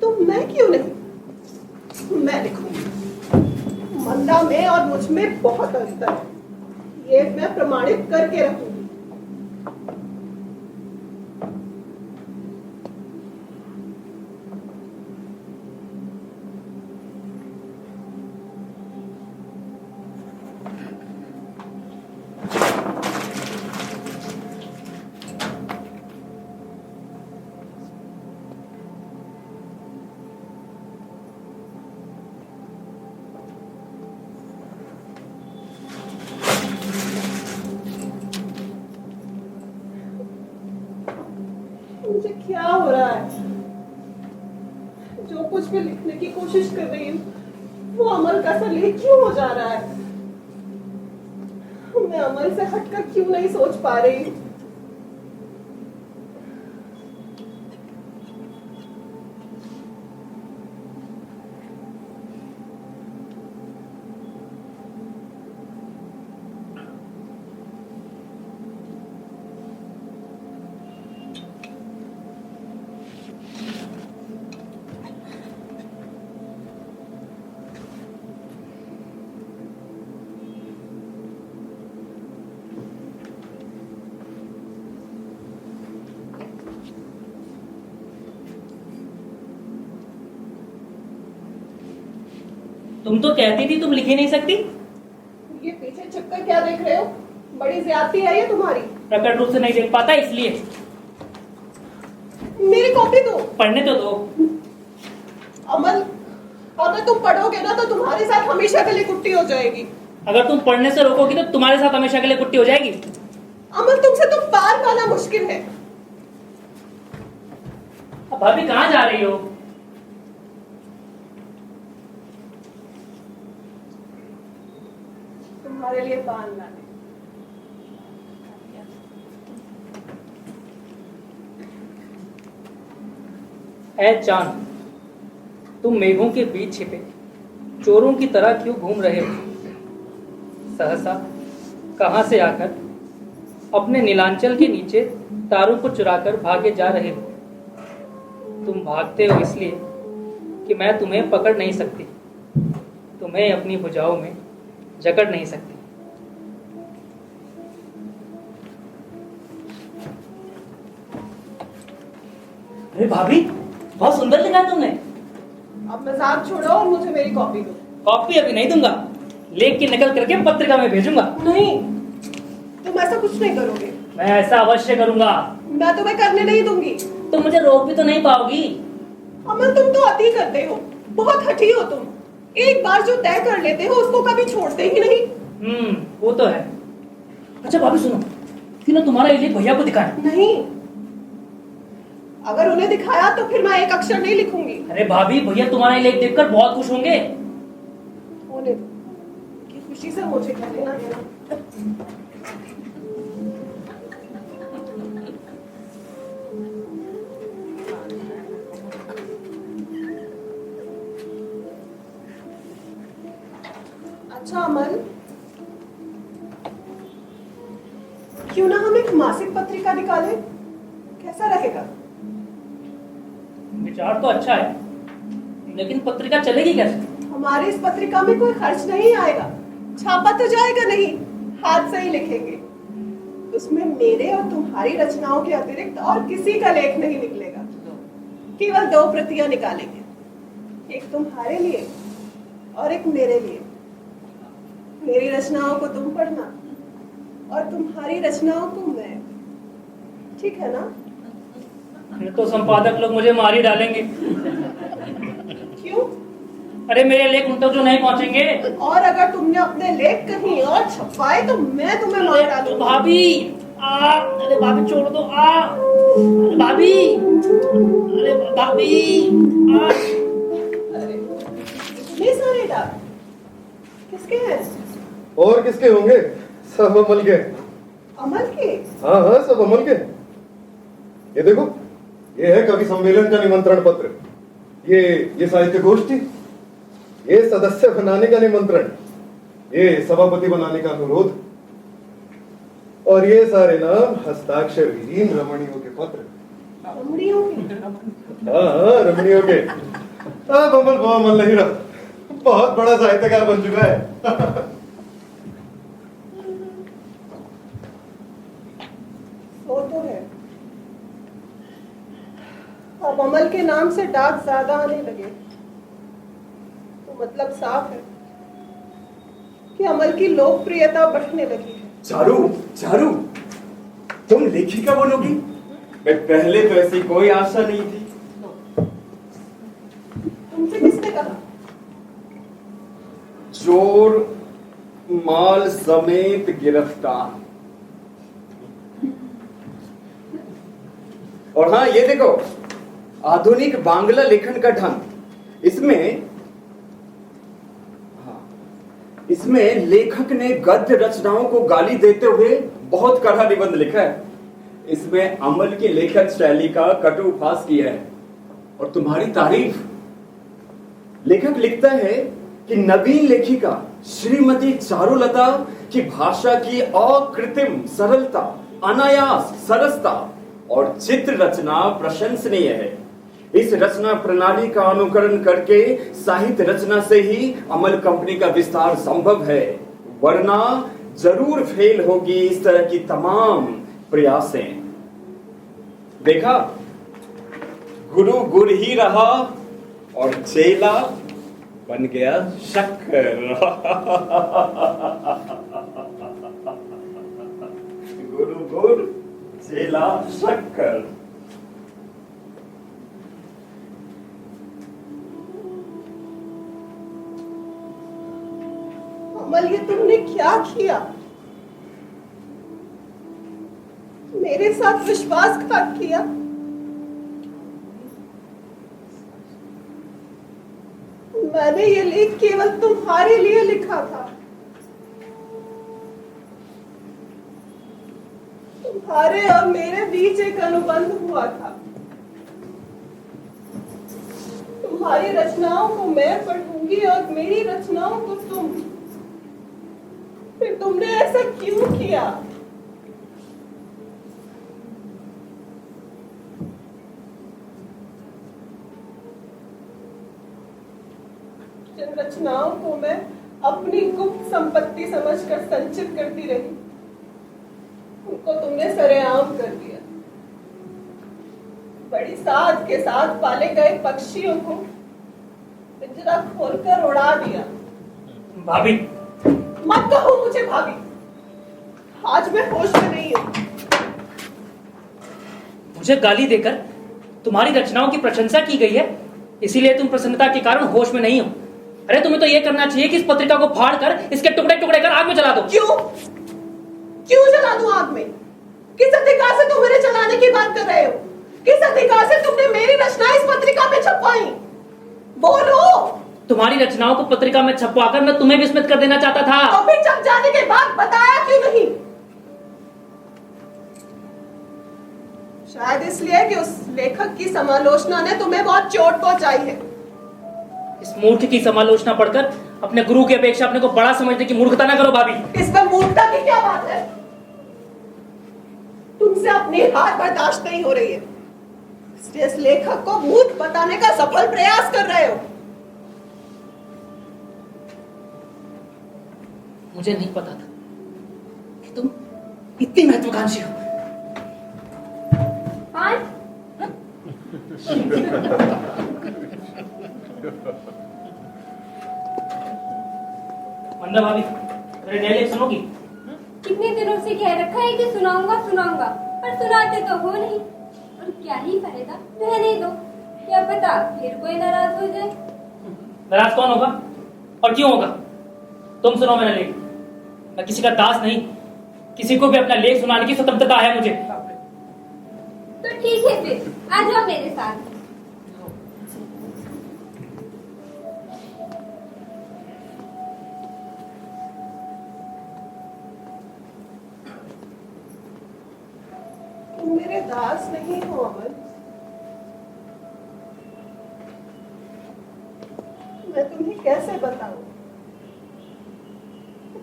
तो मैं क्यों नहीं? मैं लिखूंगी। मंदा में और मुझ में बहुत अंतर है, ये मैं प्रमाणित करके रहूंगी। मुझे क्या हो रहा है? जो कुछ भी लिखने की कोशिश कर रही हूँ वो अमल का सलीक क्यों हो जा रहा है? मैं अमल से हटकर क्यों नहीं सोच पा रही? तुम तो कहती थी तुम लिख ही नहीं सकती। ये पीछे चक्कर क्या देख रहे हो? बड़ी ज्यादती है ये तुम्हारी। प्रकट रूप से नहीं देख पाता इसलिए। मेरी कॉपी दो। पढ़ने तो दो। अमल, अगर तुम पढ़ोगे ना तो तुम्हारे साथ हमेशा गली कुट्टी हो जाएगी। अगर तुम पढ़ने से रोकोगी तो तुम्हारे साथ हमेशा के लिए कुट्टी हो जाएगी। अमल, तुमसे तो पार पाना मुश्किल है। अब भाभी कहाँ जा रही हो? तुम्हारे लिए पान लाने। ऐ चांद, तुम मेघों के बीच छिपे चोरों की तरह क्यों घूम रहे हो? सहसा कहां से आकर अपने नीलांचल के नीचे तारों को चुराकर भागे जा रहे हो। तुम भागते हो इसलिए कि मैं तुम्हें पकड़ नहीं सकती, तुम्हें अपनी भुजाओं में जकड़ नहीं सकती। अरे भाभी, बहुत सुंदर लिखा है तुमने। अब मजाक छोड़ो और मुझे मेरी कॉपी दो। कॉपी अभी नहीं दूंगा, लेख की नकल करके पत्रिका में भेजूंगा। नहीं, तुम ऐसा कुछ नहीं करोगे। मैं ऐसा अवश्य करूंगा। मैं तुम्हें करने नहीं दूंगी। तुम मुझे रोक भी तो नहीं पाओगी। अमल, तुम तो अति करते हो, बहुत हठी हो तुम। एक बार जो तय कर लेते हो उसको कभी छोड़ते ही नहीं। वो तो है। अच्छा भाभी सुनो, क्यों ना तुम्हारा ये लेख भैया को दिखाएं? नहीं, अगर उन्हें दिखाया तो फिर मैं एक अक्षर नहीं लिखूंगी। अरे भाभी, भैया तुम्हारा ये लेख देखकर बहुत खुश होंगे। होने दो, कि खुशी से मुझे क्या लेना देना। अच्छा अमल, क्यों ना हम एक मासिक पत्रिका निकालें? कैसा रहेगा? विचार तो अच्छा है, लेकिन पत्रिका चलेगी कैसे? हमारी इस पत्रिका में कोई खर्च नहीं आएगा, छापा तो जाएगा नहीं, हाथ से ही लिखेंगे। उसमें मेरे और तुम्हारी रचनाओं के अतिरिक्त और किसी का लेख नहीं निकलेगा। केवल 2 प्रतियां निकालेंगे, एक तुम्हारे लिए और एक मेरे लिए। मेरी रचनाओं को तुम पढ़ना और तुम्हारी रचनाओं को मैं। ठीक है ना? फिर तो संपादक लोग मुझे मार ही डालेंगे। क्यों? अरे मेरे लेख उन तक जो नहीं पहुंचेंगे। और अगर तुमने अपने लेख कहीं और छपवाए तो मैं तुम्हें मार डालूंगा। भाभी, अरे भाभी छोड़ दो। अरे भाभी, अरे भाभी, अरे इतने सारे डाक किसके हैं? और किसके होंगे? सब अमल के। अमल के? हाँ हाँ, सब अमल के। ये देखो, ये है कवि सम्मेलन का निमंत्रण पत्र, ये साहित्य गोष्ठी, ये सदस्य बनाने का निमंत्रण, ये सभापति बनाने का अनुरोध, और ये सारे नाम हस्ताक्षर विहीन रमणियों के पत्र। रमणियों के? हाँ, रमणियों के। अब अमल वो अमल नहीं रहा, बहुत बड़ा साहित्यकार बन चुका है। वो तो है। अब अमल के नाम से डाक ज्यादा आने लगे तो मतलब साफ है कि अमल की लोकप्रियता बढ़ने लगी है। चारू, चारू, तुम लेखिका बनोगी? मैं पहले तो ऐसी कोई आशा नहीं थी। तुमसे किसने कहा? चोर माल समेत गिरफ्तार। और हाँ, ये देखो, आधुनिक बांग्ला लेखन का ढंग। इसमें लेखक ने गद्य रचनाओं को गाली देते हुए बहुत कड़ा निबंध लिखा है। इसमें अमल की लेखन शैली का कटु उपहास किया है और तुम्हारी तारीफ। लेखक लिखता है कि नवीन लेखिका श्रीमती चारुलता की भाषा की अकृत्रिम सरलता, अनायास सरसता और चित्र रचना प्रशंसनीय है। इस रचना प्रणाली का अनुकरण करके साहित्य रचना से ही अमल कंपनी का विस्तार संभव है, वरना जरूर फेल होगी इस तरह की तमाम प्रयासें। देखा, गुरु गुरु ही रहा और चेला बन गया शक्कर। गुरु गुरु चेला शक्कर। अमल, ये तुमने क्या किया? मेरे साथ विश्वासघात किया। मैंने ये लेख केवल तुम्हारे लिए लिखा था। तुम्हारे और मेरे बीच एक अनुबंध हुआ था। तुम्हारी रचनाओं को मैं पढ़ूंगी और मेरी रचनाओं को तुम। फिर तुमने ऐसा क्यों किया? जिन रचनाओं को मैं अपनी गुप्त संपत्ति समझकर संचित करती रही, उनको तुमने सरेआम कर दिया। बड़ी साध के साथ पाले गए पक्षियों को पिंजरा खोलकर उड़ा दिया। भाभी, मत कहो मुझे भाभी। आज मैं होश में नहीं हूं। मुझे गाली देकर तुम्हारी रचनाओं की प्रशंसा की गई है, इसीलिए तुम प्रसन्नता के कारण होश में नहीं हो। अरे तुम्हें तो यह करना चाहिए कि इस पत्रिका को फाड़ कर इसके टुकड़े टुकड़े कर आग में जला दो। क्यों जला दूं आग में? किस अधिकार से तुम मेरे जलाने की बात कर रहे हो? किस अधिकार से तुमने मेरी रचना इस पत्रिका में छपवाई? बोलो। तुम्हारी रचनाओं को पत्रिका में छपवाकर मैं तुम्हें विस्मित कर देना चाहता था। तो फिर छप जाने के बाद बताया क्यों नहीं? शायद इसलिए कि उस लेखक की समालोचना ने तुम्हें बहुत चोट पहुंचाई है। इस मूर्ख की समालोचना पढ़कर अपने गुरु की अपेक्षा अपने को बड़ा समझने की मूर्खता न करो भाभी। इसमें मूर्खता की क्या बात है? तुमसे अपनी हार बर्दाश्त नहीं हो रही है, इसलिए इस लेखक को मूर्ख बताने का सफल प्रयास कर रहे हो। मुझे नहीं पता था कि तुम इतनी महत्वाकांक्षी हो। मंदा भाभी, मेरे नए लेख सुनोगी? कितने दिनों से कह रखा है कि सुनाऊंगा सुनाऊंगा, पर सुनाते तो हो नहीं। और क्या ही फायदा, रहने दो। क्या पता फिर कोई नाराज हो जाए। नाराज कौन होगा और क्यों होगा? तुम सुनो मेरा लेख। मैं किसी का दास नहीं, किसी को भी अपना लेख सुनाने की स्वतंत्रता है मुझे। तो ठीक है, फिर आ जाओ मेरे साथ। तुम मेरे दास नहीं हो अमल। मैं तुम्हें कैसे बताऊं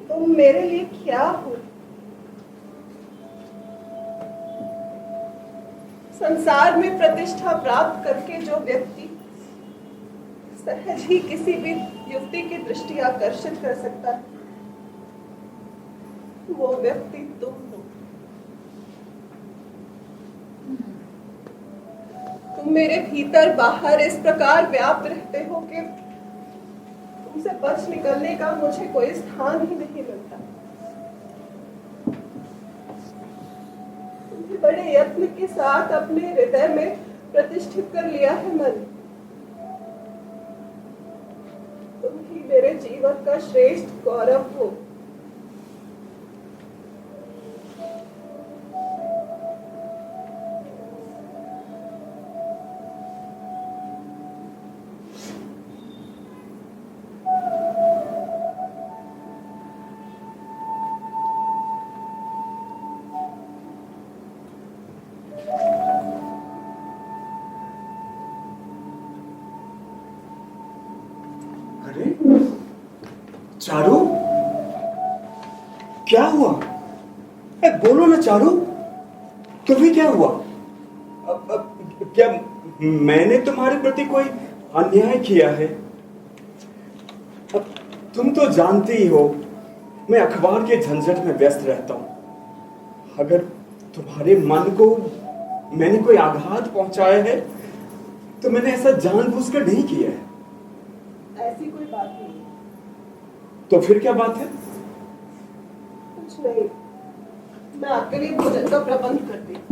तुम मेरे लिए क्या हो? संसार में प्रतिष्ठा प्राप्त करके जो व्यक्ति सहज ही किसी भी युवती की दृष्टि आकर्षित कर सकता है, वो व्यक्ति तुम हो। तुम मेरे भीतर बाहर इस प्रकार व्याप्त रहते हो कि तुमसे बच निकलने का मुझे कोई स्थान ही नहीं मिलता। तुमने बड़े यत्न के साथ अपने हृदय में प्रतिष्ठित कर लिया है मन। तुम ही मेरे जीवन का श्रेष्ठ गौरव हो। अरे चारू, क्या हुआ? बोलो ना चारू, तुम्हें क्या हुआ? क्या मैंने तुम्हारे प्रति कोई अन्याय किया है? अब तुम तो जानती ही हो मैं अखबार के झंझट में व्यस्त रहता हूं। अगर तुम्हारे मन को मैंने कोई आघात पहुंचाया है तो मैंने ऐसा जानबूझकर नहीं किया है। ऐसी कोई बात नहीं। तो फिर क्या बात है? कुछ नहीं, मैं आपके लिए भोजन का प्रबंध करती हूँ।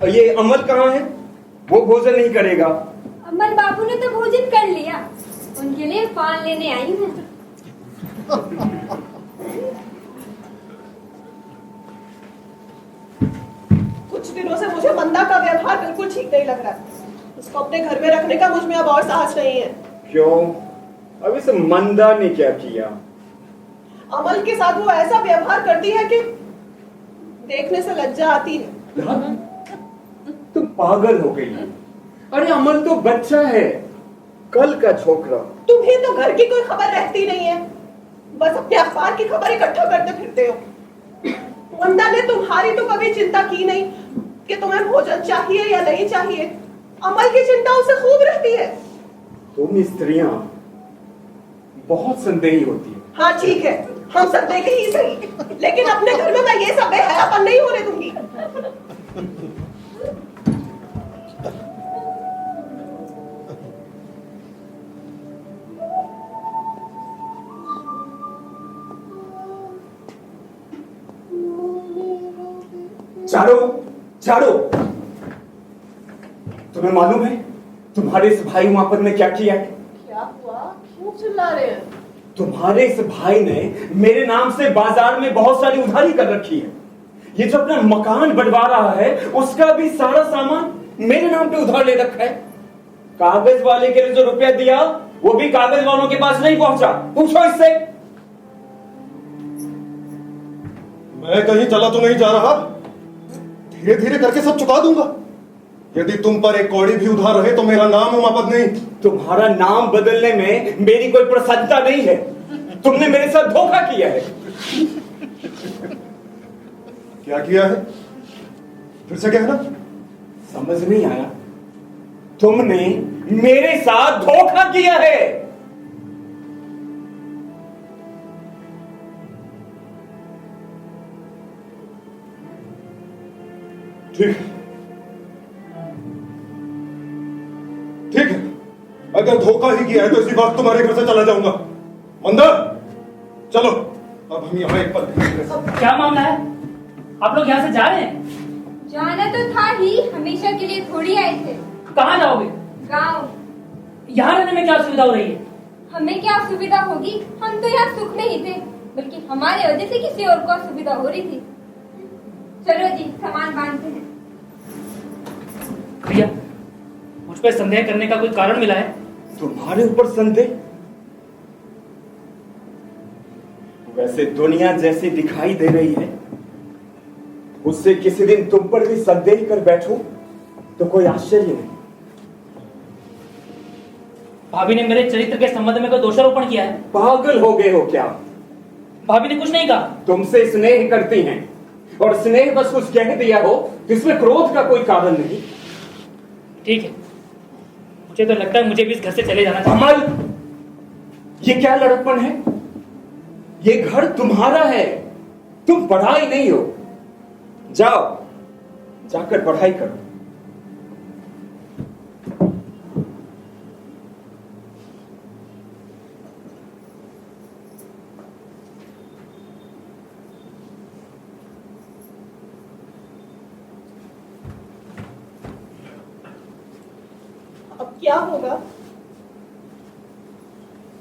ये अमल कहाँ है? वो भोजन नहीं करेगा। अमल बाबू ने तो भोजन कर लिया, उनके लिए पान लेने आई हूँ। कुछ दिनों से मुझे मंदा का व्यवहार बिल्कुल ठीक नहीं लग रहा। उसको अपने घर में रखने का मुझ में अब और साहस नहीं है। क्यों? अब इस मंदा ने क्या किया? अमल के साथ वो ऐसा व्यवहार करती है कि देखने से लज्जा आती है। तुम पागल हो गई। अरे अमल तो बच्चा है, कल का छोकरा। तुम्हें तो घर की कोई खबर रहती नहीं है, बस अपने अखबार की खबर इकट्ठा करते फिरते हो। वंदा ने तुम्हारी तो कभी चिंता की नहीं कि तुम्हें भोजन चाहिए या नहीं चाहिए। अमल की चिंता उसे खूब रहती है। तुम स्त्रियां बहुत संदेही होती है। हाँ ठीक है, हम सब देखे ही सही, लेकिन अपने घर में मैं ये सब बेहयापन नहीं होने दूंगी। चारो, चारो, तुम्हें मालूम है तुम्हारे इस भाई उमापत ने क्या किया है? क्या हुआ? क्यों चिल्ला रहे हैं? तुम्हारे इस भाई ने मेरे नाम से बाजार में बहुत सारी उधारी कर रखी है। ये जो अपना मकान बनवा रहा है उसका भी सारा सामान मेरे नाम पे उधार ले रखा है। कागज वाले के लिए जो रुपया दिया वो भी कागज वालों के पास नहीं पहुंचा। पूछो इससे। मैं कहीं चला तो नहीं जा रहा, धीरे धीरे करके सब चुका दूंगा। यदि तुम पर एक कौड़ी भी उधार रहे तो मेरा नाम उमापत नहीं। तुम्हारा नाम बदलने में मेरी कोई प्रसन्नता नहीं है। तुमने मेरे साथ धोखा किया है। क्या किया है? फिर से कहना। समझ नहीं आया? तुमने मेरे साथ धोखा किया है। ठीक ठीक है, अगर धोखा ही किया है तो इसी वक्त तुम्हारे घर से चला जाऊंगा। मंदा, चलो अब हम यहाँ एक पल क्या मामला है? आप लोग यहाँ से जा रहे हैं? जाना तो था ही, हमेशा के लिए थोड़ी आए थे। कहाँ जाओगे? गांव। यहाँ रहने में क्या सुविधा हो रही है? हमें क्या सुविधा होगी, हम तो यहाँ सुख में ही थे, बल्कि हमारे वजह से किसी और को सुविधा हो रही थी। चलो जी, सामान बांधते हैं। भैया, मुझ पर संदेह करने का कोई कारण मिला है? तुम्हारे ऊपर संदेह? वैसे दुनिया जैसी दिखाई दे रही है, उससे किसी दिन तुम पर भी संदेह कर बैठूं तो कोई आश्चर्य नहीं। भाभी ने मेरे चरित्र के संबंध में कोई दोषारोपण किया है? पागल हो गए हो क्या? भाभी ने कुछ नहीं कहा। तुमसे स्नेह करती हैं और स्नेह बस कुछ कह दिया हो जिसमें क्रोध का कोई कारण नहीं। ठीक है, मुझे तो लगता है मुझे भी इस घर से चले जाना चाहिए। अमल, ये क्या लड़कपन है? ये घर तुम्हारा है, तुम पढ़ाई नहीं हो। जाओ, जाकर पढ़ाई करो। अब क्या होगा?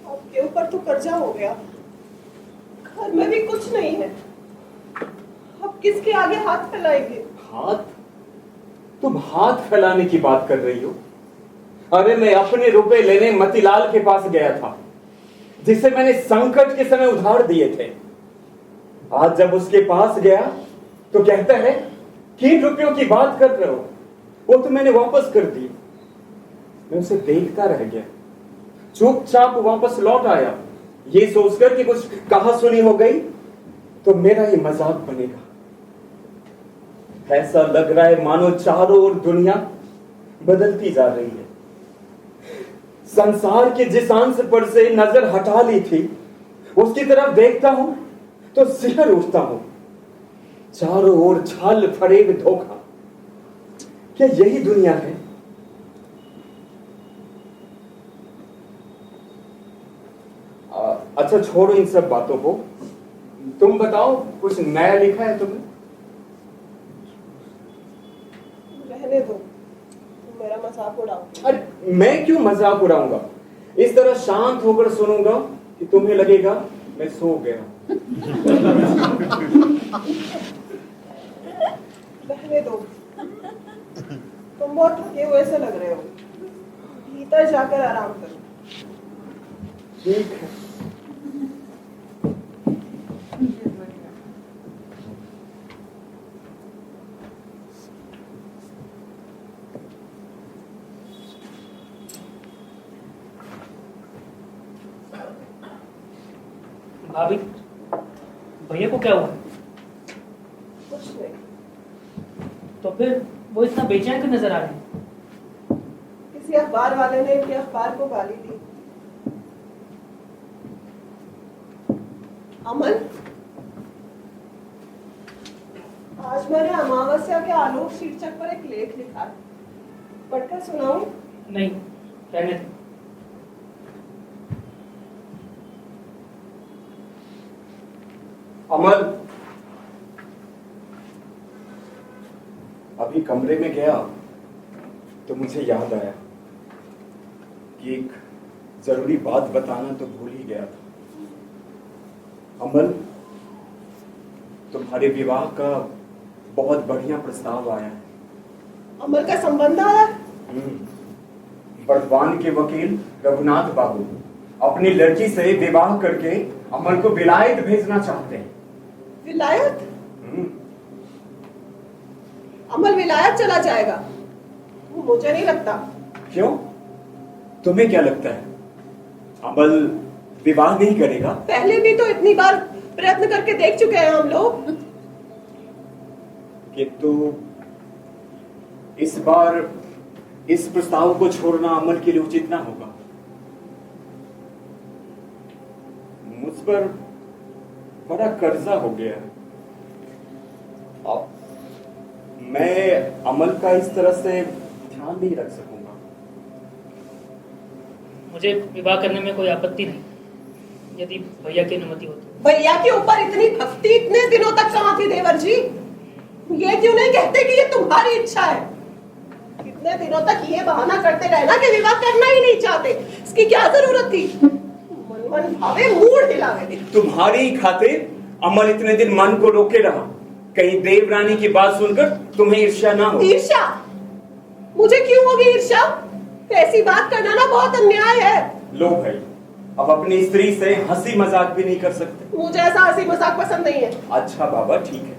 आपके ऊपर तो कर्जा हो गया, घर में भी कुछ नहीं है, अब किसके आगे हाथ फैलाएंगे? हाथ? तुम हाथ फैलाने की बात कर रही हो? अरे मैं अपने रुपए लेने मतीलाल के पास गया था, जिसे मैंने संकट के समय उधार दिए थे। आज जब उसके पास गया तो कहता है किन रुपयों की बात कर रहे हो, वो तो मैंने वापस कर दी। मैं उसे देखता रह गया, चुपचाप वापस लौट आया, ये सोचकर कि कुछ कहा सुनी हो गई तो मेरा ही मजाक बनेगा। ऐसा लग रहा है मानो चारों ओर दुनिया बदलती जा रही है। संसार के जिस अंश पर से नजर हटा ली थी उसकी तरफ देखता हूं तो सिहर उठता हूं। चारों ओर छल फरेब धोखा, क्या यही दुनिया है? अच्छा छोड़ो इन सब बातों को, तुम बताओ कुछ नया लिखा है तुमने? रहने दो, तुम मेरा मजाक उड़ाओ। अरे मैं क्यों मजाक उड़ाऊंगा? इस तरह शांत होकर सुनूंगा कि तुम्हें लगेगा मैं सो गया। रहने दो, तुम बहुत थके हुए से लग रहे हो, भीतर जाकर आराम करो। ठीक है। भाभी, भैया को क्या हुआ? कुछ नहीं, तो फिर वो इतना बेचैन क्यों नजर आ रहे हैं? किसी अखबार वाले ने इनके अखबार को गाली दी। अमन, आज मैंने अमावस्या के आलोक शीर्षक पर एक लेख लिखा है, पढ़कर सुनाऊं? नहीं, रहने दो। अमन, अभी कमरे में गया तो मुझे याद आया कि एक जरूरी बात बताना तो भूल ही गया था। अमन, तुम्हारे विवाह का बहुत बढ़िया प्रस्ताव आया है। अमर का संबंध आया? बर्दवान के वकील रघुनाथ बाबू अपनी लड़की से विवाह करके अमन को विलायत भेजना चाहते हैं। विलायत? अमल विलायत चला जाएगा? मुझे नहीं लगता। क्यों? तुम्हें क्या लगता है? अमल विवाह नहीं करेगा? पहले भी तो इतनी बार प्रयत्न करके देख चुके हैं हम लोग। किंतु इस बार इस प्रस्ताव को छोड़ना अमल के लिए उचित ना होगा। मुझ पर बड़ा कर्जा हो गया है। अब मैं अमल का इस तरह से ध्यान नहीं रख सकूंगा। मुझे विवाह करने में कोई आपत्ति नहीं, यदि भैया की अनुमति हो तो। भैया के ऊपर इतनी भक्ति इतने दिनों तक कहाँ थी देवर जी? ये क्यों नहीं कहते कि ये तुम्हारी इच्छा है? इतने दिनों तक ये बहाना करते रहना कि विवाह करना ही नहीं चाहते, इसकी क्या जरूरत थी? मन मन भावे मूड हिलावे। तुम्हारी खातिर अमल इतने दिन मन को रोके रहा, कहीं देवरानी की बात सुनकर तुम्हें ईर्ष्या ना हो। ईर्ष्या? मुझे क्यों होगी ईर्ष्या? ऐसी बात करना ना बहुत अन्याय है। लो भाई, अब अपनी स्त्री से हंसी मजाक भी नहीं कर सकते। मुझे ऐसा हंसी मजाक पसंद नहीं है। अच्छा बाबा, ठीक है।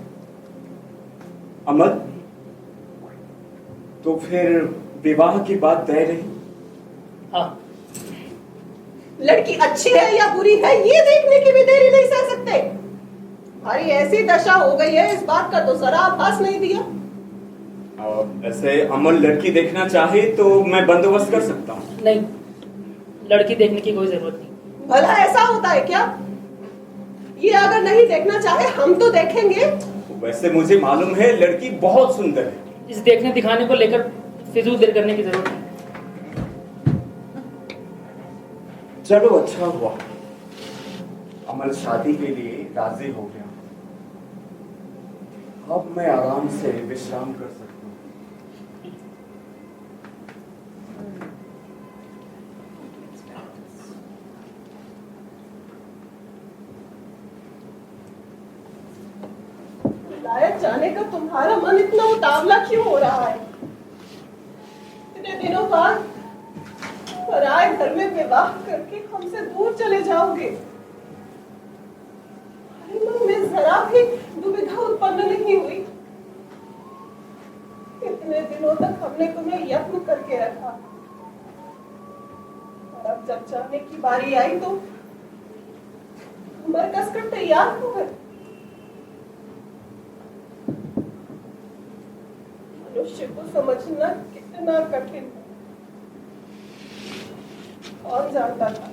अमल, तो फिर विवाह की बात तय रही? हाँ। लड़की अच्छी है या बुरी है ये देखने की भी देरी नहीं सह सकते। हमारी ऐसी दशा हो गई है, इस बात का तो जरा आभास नहीं दिया। ऐसे अमल लड़की देखना चाहे तो मैं बंदोबस्त कर सकता हूँ। नहीं, लड़की देखने की कोई जरूरत नहीं। भला ऐसा होता है क्या? ये अगर नहीं देखना चाहे हम तो देखेंगे। वैसे मुझे मालूम है लड़की बहुत सुंदर है। इस देखने दिखाने को लेकर फिजूल देर करने की जरूरत नहीं। चलो अच्छा हुआ, अमल शादी के लिए राजी हो गया। अब मैं आराम से विश्राम कर सकता हूँ। विलायत जाने का तुम्हारा मन इतना उतावला क्यों हो रहा है? इतने दिनों बाद पराए घर में विवाह करके हमसे दूर चले जाओगे। हमारे मन में जरा भी दुविधा उत्पन्न नहीं हुई। इतने दिनों तक हमने तुम्हें यत्न करके रखा, और अब जब जाने की बारी आई तो उम्र कसकर तैयार हो गए। मनुष्य को समझना कितना कठिन है। कौन जानता था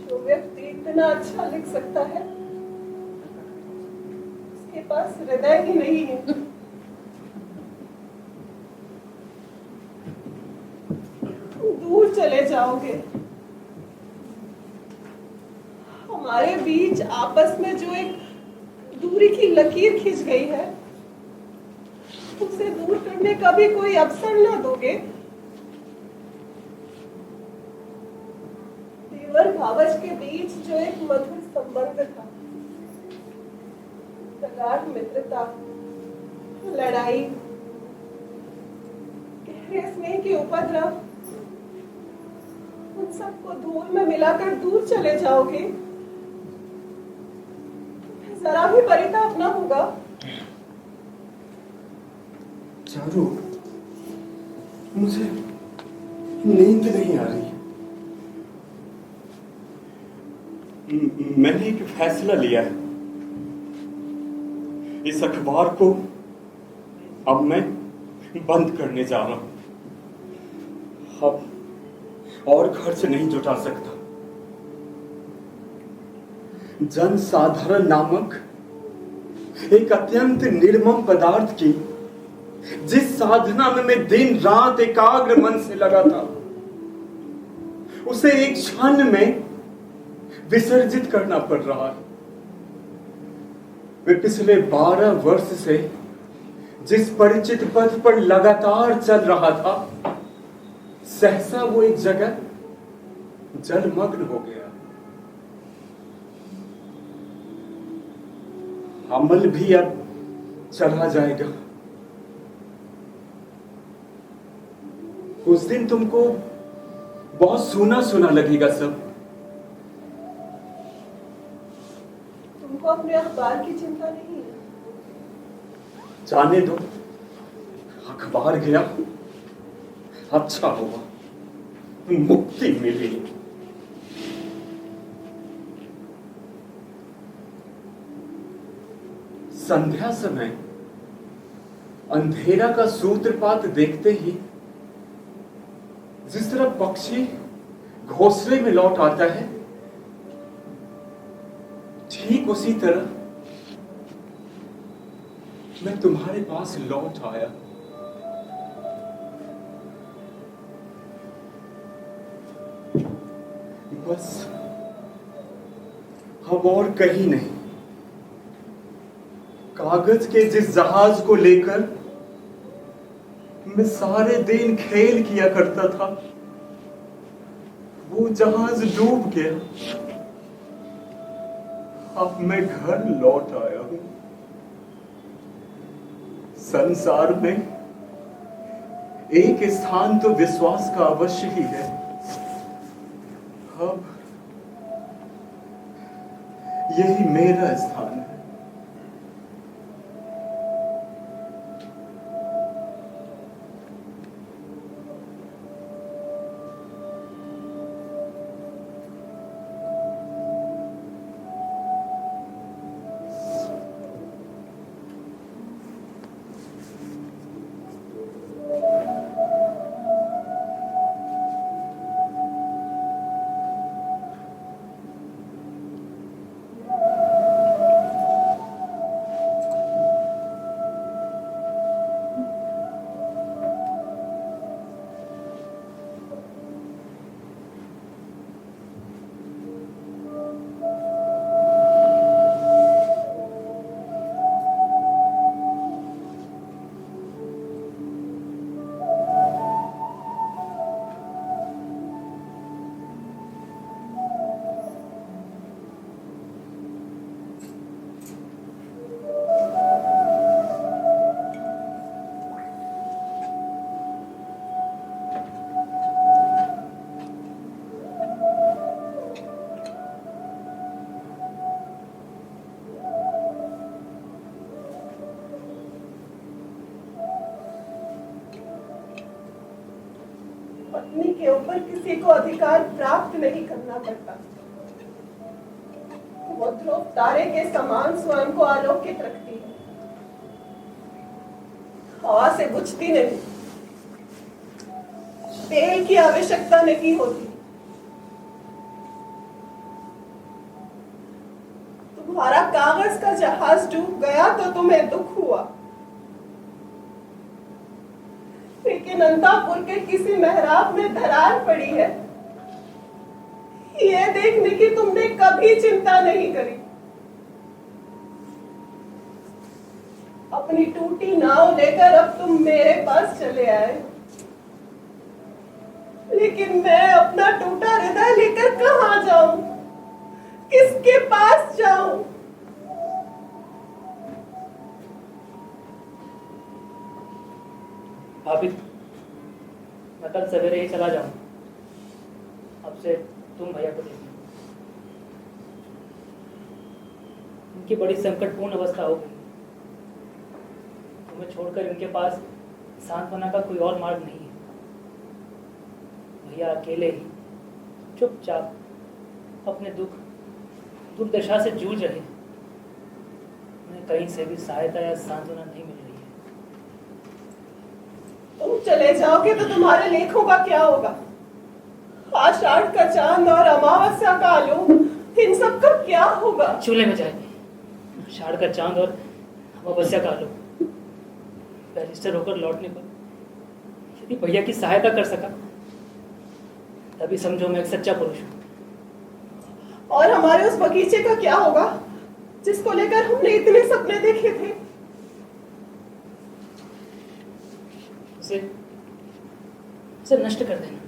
जो व्यक्ति इतना अच्छा लिख सकता है उसके पास हृदय ही नहीं है। दूर चले जाओगे। हमारे बीच आपस में जो एक दूरी की लकीर खिंच गई है उसे दूर करने का भी कोई अवसर ना दोगे। और भावच के बीच जो एक मधुर संबंध था, प्रगाढ़ मित्रता, लड़ाई, गहरे स्नेह के उपद्रव, उन सबको धूल में मिलाकर दूर चले जाओगे, जरा भी परिताप न होगा? चारू, मुझे नींद नहीं आ रही। मैंने एक फैसला लिया है। इस अखबार को अब मैं बंद करने जा रहा हूं। अब और खर्च नहीं जुटा सकता। जनसाधारण नामक एक अत्यंत निर्मम पदार्थ की जिस साधना में मैं दिन रात एकाग्र मन से लगा था, उसे एक क्षण में विसर्जित करना पड़ रहा है। मैं पिछले 12 वर्ष से जिस परिचित पथ पर लगातार चल रहा था, सहसा वो एक जगह जलमग्न हो गया। अमल भी अब चला जाएगा। उस दिन तुमको बहुत सूना सूना लगेगा सब। तुमको अपने अखबार की चिंता नहीं है? जाने दो, अखबार गया, अच्छा हुआ, मुक्ति मिली। संध्या समय अंधेरा का सूत्रपात देखते ही जिस तरह पक्षी घोंसले में लौट आता है, ठीक उसी तरह मैं तुम्हारे पास लौट आया। बस अब और कहीं नहीं। कागज के जिस जहाज को लेकर मैं सारे दिन खेल किया करता था, वो जहाज डूब गया। अब मैं घर लौट आया हूं। संसार में एक स्थान तो विश्वास का अवश्य ही है। अब यही मेरा स्थान है। पत्नी के ऊपर किसी को अधिकार प्राप्त नहीं करना पड़ता। वो ध्रुव तारे के समान स्वयं को आलोकित रखती है, हवा से बुझती नहीं, तेल की आवश्यकता नहीं होती। तुम्हारा कागज का जहाज डूब गया तो तुम्हें दुख हुआ, लेकिन अंतापुर के किसी मेहराब में दरार पड़ी है, ये देखने की तुमने कभी चिंता नहीं करी। अपनी टूटी नाव लेकर अब तुम मेरे पास चले आए, लेकिन मैं अपना टूटा हृदय लेकर कहां जाऊं? जाऊं? भाभी, मैं कल सवेरे ही चला जाऊँ। अब से तुम भैया को देखना। उनकी बड़ी संकटपूर्ण अवस्था हो गई। तुम्हें छोड़कर उनके पास सांत्वना का कोई और मार्ग नहीं है। भैया अकेले ही चुपचाप अपने दुर्दशा से जूझ रहे हैं। उन्हें कहीं से भी सहायता या सांत्वना नहीं मिल रही है। तुम चले जाओगे तो तुम्हारे लेखों का क्या होगा? आषाढ़ का चांद और अमावस्या का आलोक, इन सब का क्या होगा? चूल्हे में जाएंगे। आषाढ़ का चांद और अमावस्या का आलोक। बैरिस्टर होकर लौटने पर यदि भैया की सहायता कर सका तभी समझो मैं एक सच्चा पुरुष हूँ। और हमारे उस बगीचे का क्या होगा जिसको लेकर हमने इतने सपने देखे थे? उसे नष्ट कर देना।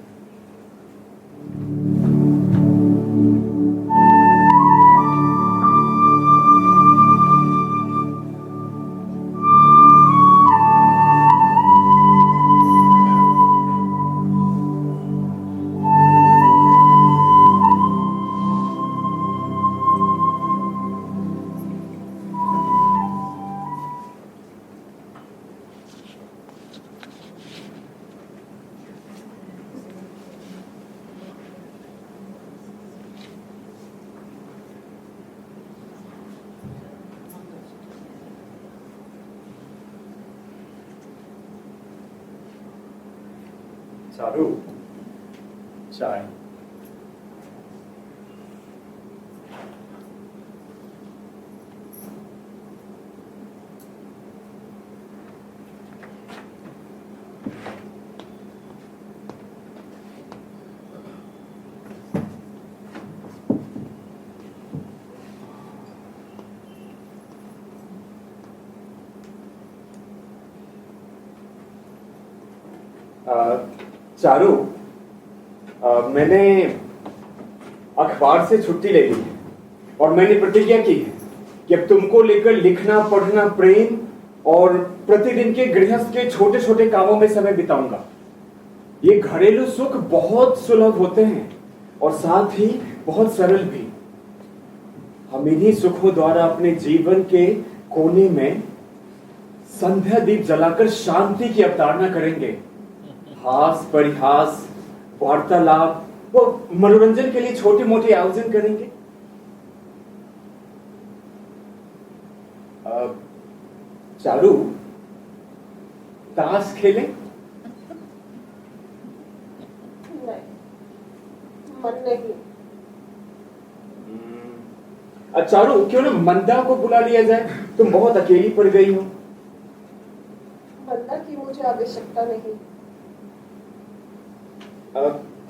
चारू, चाय। चारू, मैंने अखबार से छुट्टी ले ली है और मैंने प्रतिज्ञा की है कि अब तुमको लेकर लिखना, पढ़ना, प्रेम और प्रतिदिन के गृहस्थ के छोटे छोटे कामों में समय बिताऊंगा। ये घरेलू सुख बहुत सुलभ होते हैं और साथ ही बहुत सरल भी। हम इन्हीं सुखों द्वारा अपने जीवन के कोने में संध्या दीप जलाकर शांति की अवतारणा करेंगे। हास, परिहास, वार्तालाप वो मनोरंजन के लिए छोटे मोटे आयोजन करेंगे। चारू, ताश खेलें? नहीं, मन नहीं। चारू, क्यों ना मंदा को बुला लिया जाए? तुम बहुत अकेली पड़ गई हो। मंदा की मुझे आवश्यकता नहीं।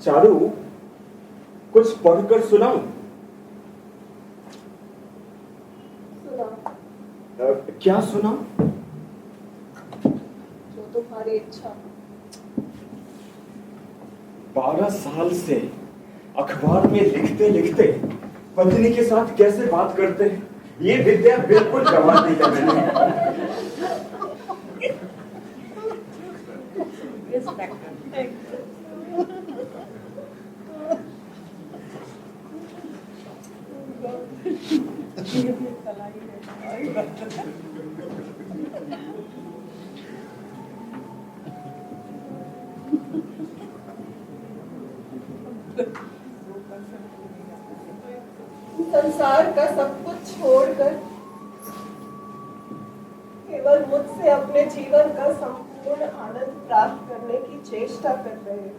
चारू, कुछ पढ़कर सुनाऊं? सुना। क्या सुनाऊं? जो तुम्हारी इच्छा। 12 साल से अखबार में लिखते लिखते पत्नी के साथ कैसे बात करते हैं, ये विद्या बिल्कुल गंवा दी है मैंने। संसार का सब कुछ छोड़कर केवल मुझसे अपने जीवन का संपूर्ण आनंद प्राप्त करने की चेष्टा कर रहे हैं।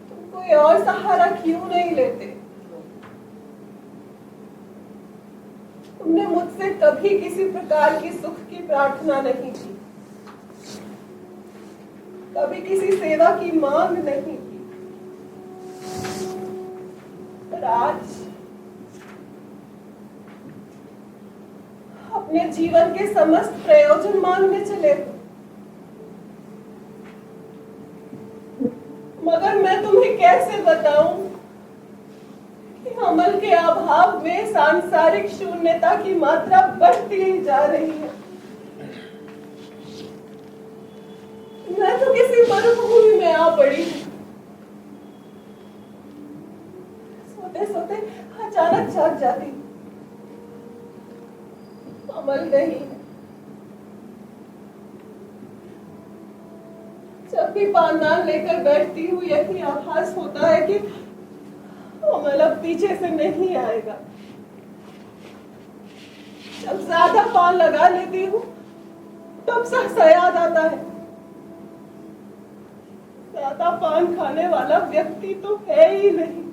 तुम कोई और सहारा क्यों नहीं लेते? तुमने मुझसे कभी किसी प्रकार की सुख की प्रार्थना नहीं की, कभी किसी सेवा की मांग नहीं की। पर आज अपने जीवन के समस्त प्रयोजन मांगने चले हो। मगर मैं तुम्हें कैसे बताऊं कि हम अमल के अभाव में सांसारिक शून्यता की मात्रा बढ़ती ही जा रही है। मैं तो किसी मरुभूमि में आ पड़ी हूँ। सोते सोते अचानक जाग जाती हूँ। अमल नहीं है। जब भी पानदान लेकर बैठती हूँ यही आभास होता है कि अमल अब पीछे से नहीं आएगा। जब ज्यादा पान लगा लेती हूँ तब सहसा याद आता है, ज्यादा पान खाने वाला व्यक्ति तो है ही नहीं।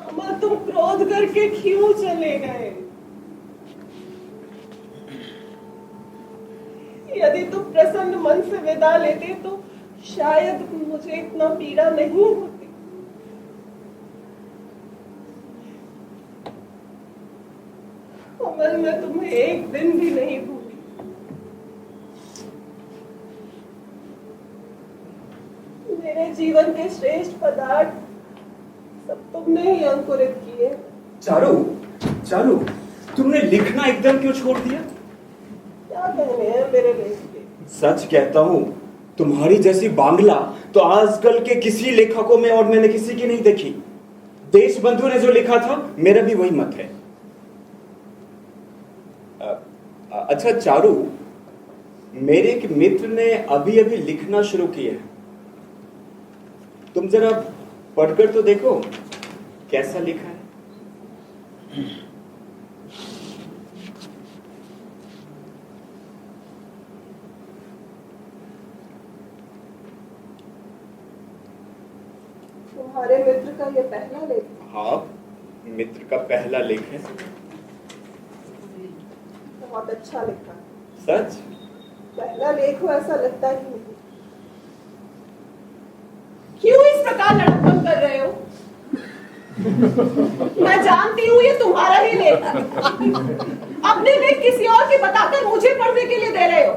अमल तुम क्रोध करके क्यों चले गए? यदि तुम प्रसन्न मन से विदा लेते तो शायद मुझे इतना पीड़ा नहीं होती। अमल मैं तुम्हें एक दिन भी नहीं भूली। मेरे जीवन के श्रेष्ठ पदार्थ सब तुमने ही अंकुरित किए। चारू, चारू, तुमने लिखना एकदम क्यों छोड़ दिया? क्या कहने हैं मेरे लेख के? सच कहता हूँ, तुम्हारी जैसी बांग्ला तो आजकल के किसी लेखकों में और मैंने किसी की नहीं देखी। देशबंधु ने जो लिखा था मेरा भी वही मत है। अच्छा चारू, मेरे एक मित्र ने अभी अभी लिखना शुरू किया है। तुम जरा पढ़कर तो देखो कैसा लिखा है। तुम्हारे मित्र का ये पहला लेख? हाँ, मित्र का पहला लेख है। बहुत अच्छा लिखा। सच? पहला लेख हो ऐसा लगता ही नहीं। क्यों इस प्रकार लड़कपन कर रहे हो? मैं जानती हूँ ये तुम्हारा ही लेख है। अपने लेख किसी और के बताकर मुझे पढ़ने के लिए दे रहे हो,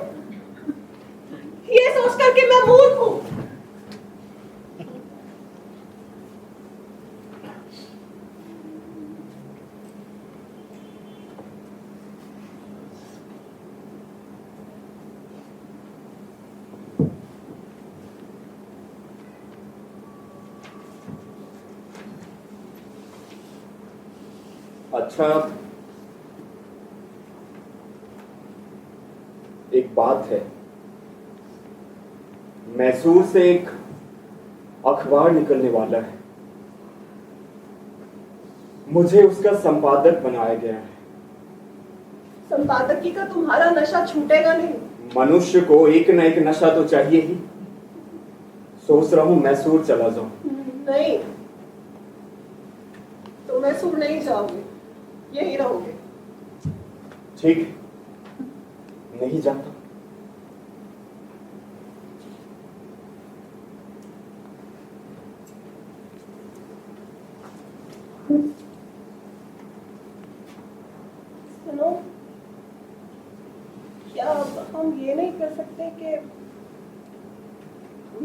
ये सोचकर कि मैं मूर्ख हूँ। अच्छा, एक बात है, मैसूर से एक अखबार निकलने वाला है। मुझे उसका संपादक बनाया गया है। संपादकी का तुम्हारा नशा छूटेगा नहीं। मनुष्य को एक न एक नशा तो चाहिए ही। सोच रहा हूं मैसूर चला जाऊं। नहीं, तो मैसूर नहीं जाओगे, यही रहोगे। ठीक है, नहीं जाता। सुनो, क्या हम ये नहीं कर सकते कि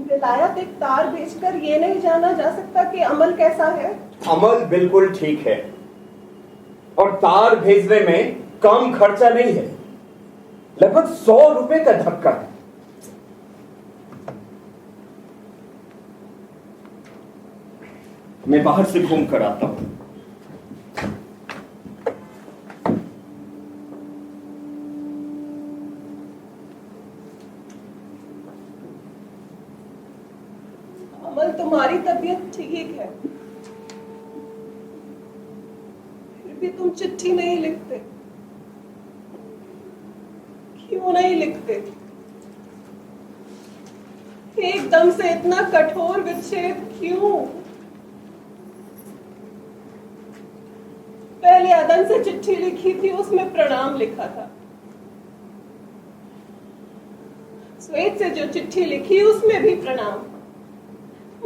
विलायत एक तार बेचकर ये नहीं जाना जा सकता कि अमल कैसा है? अमल बिल्कुल ठीक है, और तार भेजने में कम खर्चा नहीं है। लगभग 100 रुपए का धक्का है। मैं बाहर से घूम कर आता हूं। अमल, तुम्हारी तबीयत ठीक है, फिर भी तुम चिट्ठी नहीं लिखते। क्यों नहीं लिखते? एकदम से इतना कठोर विच्छेद क्यों? पहले अदन से चिट्ठी लिखी थी, उसमें प्रणाम लिखा था। स्वेत से जो चिट्ठी लिखी उसमें भी प्रणाम।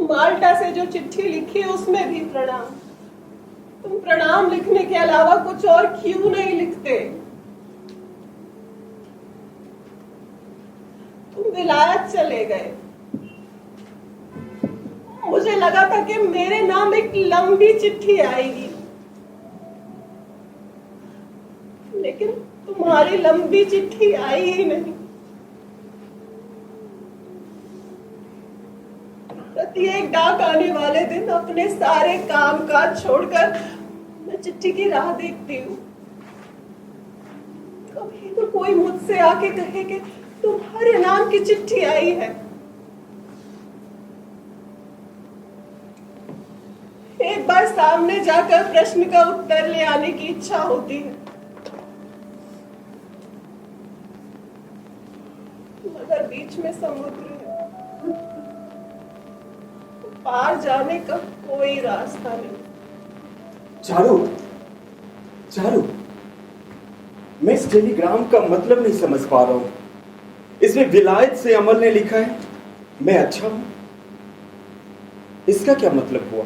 माल्टा से जो चिट्ठी लिखी उसमें भी प्रणाम। तुम प्रणाम लिखने के अलावा कुछ और क्यों नहीं लिखते? तुम विलायत चले गए, मुझे लगा था कि मेरे नाम एक लंबी चिट्ठी आएगी, लेकिन तुम्हारी लंबी चिट्ठी आई ही नहीं। प्रत्येक डाक आने वाले दिन अपने सारे काम काज छोड़कर मैं चिट्ठी की राह देखती हूँ। कभी तो कोई मुझसे आके कहे कि तुम्हारे नाम की चिट्ठी आई है। एक बार सामने जाकर प्रश्न का उत्तर ले आने की इच्छा होती है, मगर बीच में समुद्र है, पार जाने का कोई रास्ता नहीं। चारू, चारू, मैं इस टेलीग्राम का मतलब नहीं समझ पा रहा हूं। इसमें विलायत से अमल ने लिखा है मैं अच्छा हूं। इसका क्या मतलब हुआ?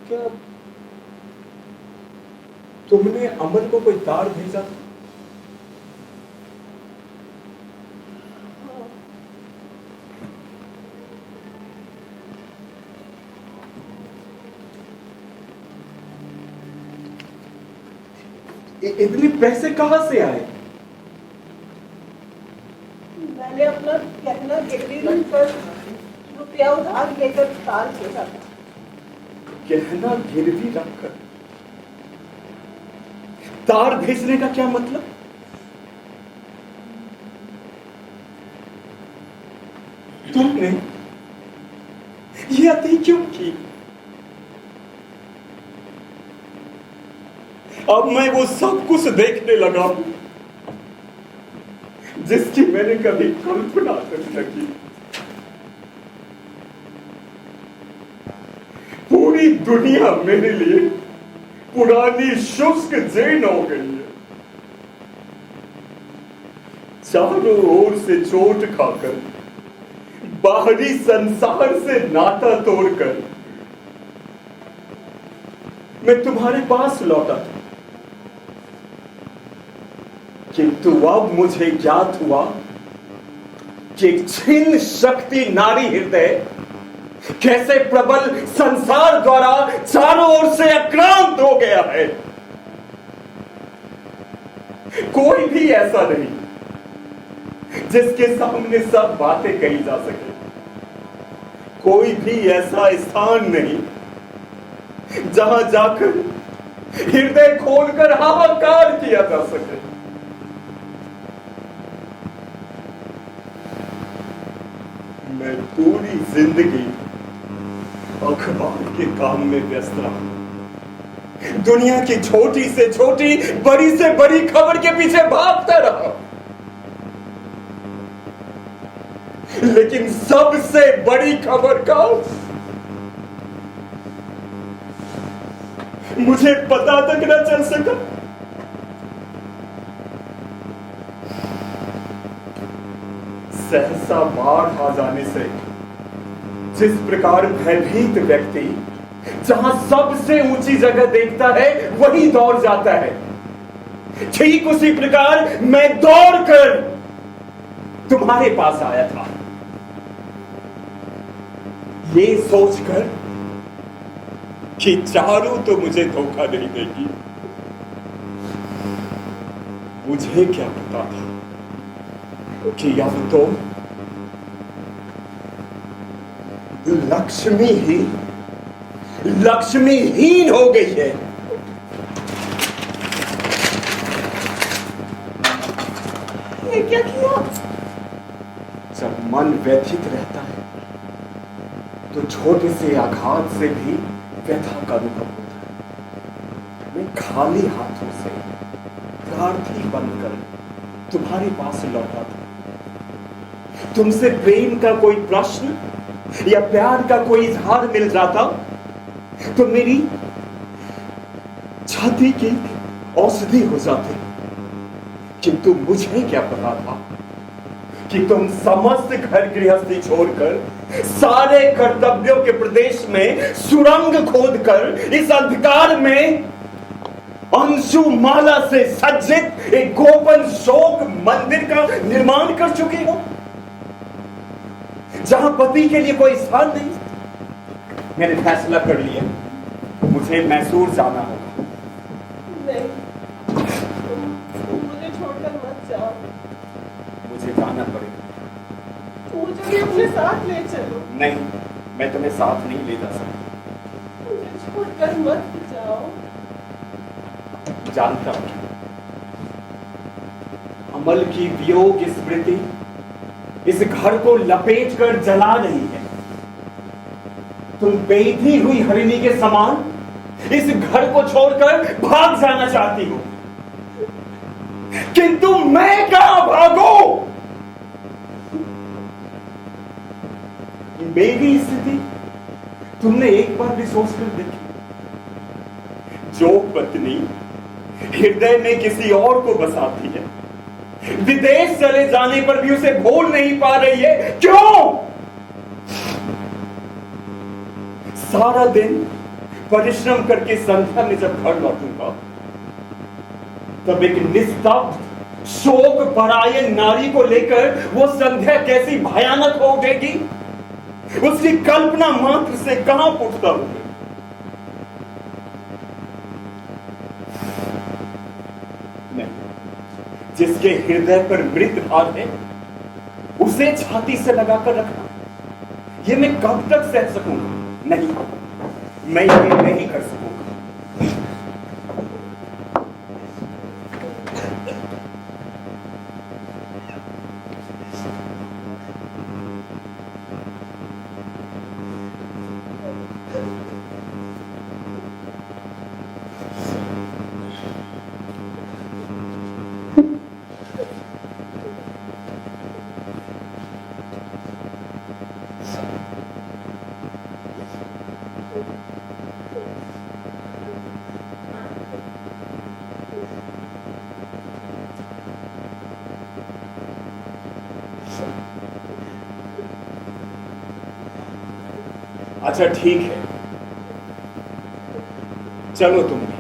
क्या तुमने अमल को कोई तार भेजा था? इतने पैसे कहां से आए? मैंने अपना गहना गिरवी रखकर रुपया उधार लेकर तार भेजा था। गहना गिरवी रखकर तार भेजने का क्या मतलब? तुमने ये अति क्यों की? अब मैं वो सब कुछ देखने लगा हूं जिसकी मैंने कभी कल्पना तक न की। पूरी दुनिया मेरे लिए पुरानी शुष्क जेन हो गई है। चारों ओर से चोट खाकर, बाहरी संसार से नाता तोड़कर मैं तुम्हारे पास लौटा था, किंतु अब मुझे ज्ञात हुआ कि छिन्न शक्ति नारी हृदय कैसे प्रबल संसार द्वारा चारों ओर से आक्रांत हो गया है। कोई भी ऐसा नहीं जिसके सामने सब बातें कही जा सके। कोई भी ऐसा स्थान नहीं जहां जाकर हृदय खोलकर हाहाकार किया जा सके। मैं पूरी जिंदगी अखबार के काम में व्यस्त रहा, दुनिया की छोटी से छोटी, बड़ी से बड़ी खबर के पीछे भागता रहा, लेकिन सबसे बड़ी खबर का मुझे पता तक न चल सका। सहसा बाढ़ आ जाने से जिस प्रकार भयभीत व्यक्ति जहां सबसे ऊंची जगह देखता है वही दौड़ जाता है, ठीक उसी प्रकार मैं दौड़कर तुम्हारे पास आया था, ये सोचकर कि चारू तो मुझे धोखा नहीं देगी। मुझे क्या पता था कि अब तो लक्ष्मीहीन हो गई है। ये क्या किया? जब मन व्यथित रहता है तो छोटे से आघात से भी व्यथा का अनुभव होता है। मैं खाली हाथों से प्रार्थी बनकर तुम्हारे पास लौटा था। तुमसे प्रेम का कोई प्रश्न या प्यार का कोई इजहार मिल जाता तो मेरी छाती की औषधि हो जाती, किंतु मुझे क्या पता था कि तुम समस्त घर गृहस्थी छोड़कर सारे कर्तव्यों के प्रदेश में सुरंग खोदकर इस अंधकार में अंशुमाला से सज्जित एक गोपन शोक मंदिर का निर्माण कर चुकी हो, जहां पति के लिए कोई स्थान नहीं। मैंने फैसला कर लिया, मुझे मैसूर जाना होगा। नहीं, तुम मुझे छोड़कर मत जाओ। मुझे जाना पड़ेगा। मुझे भी अपने साथ ले चलो। नहीं, मैं तुम्हें साथ नहीं ले जा सकता। मुझे छोड़कर मत जाओ। जानता हूं अमल की वियोग स्मृति इस घर को लपेट कर जला रही है। तुम बेधी हुई हरिणी के समान इस घर को छोड़कर भाग जाना चाहती हो, किंतु मैं कहां भागूं? मेरी स्थिति तुमने एक बार भी सोचकर देखी? जो पत्नी हृदय में किसी और को बसाती है, विदेश चले जाने पर भी उसे भूल नहीं पा रही है, क्यों? सारा दिन परिश्रम करके संध्या में जब घर लौटूंगा, तब एक निस्तब्ध शोक परायण नारी को लेकर वो संध्या कैसी भयानक हो उठेगी, उसकी कल्पना मात्र से कहां फूटता होगा। जिसके हृदय पर मृत भार है, उसे छाती से लगाकर रखना, यह मैं कब तक सह सकूंगा? नहीं, मैं ये नहीं कर सकूंगा। अच्छा ठीक है, चलो तुम भी।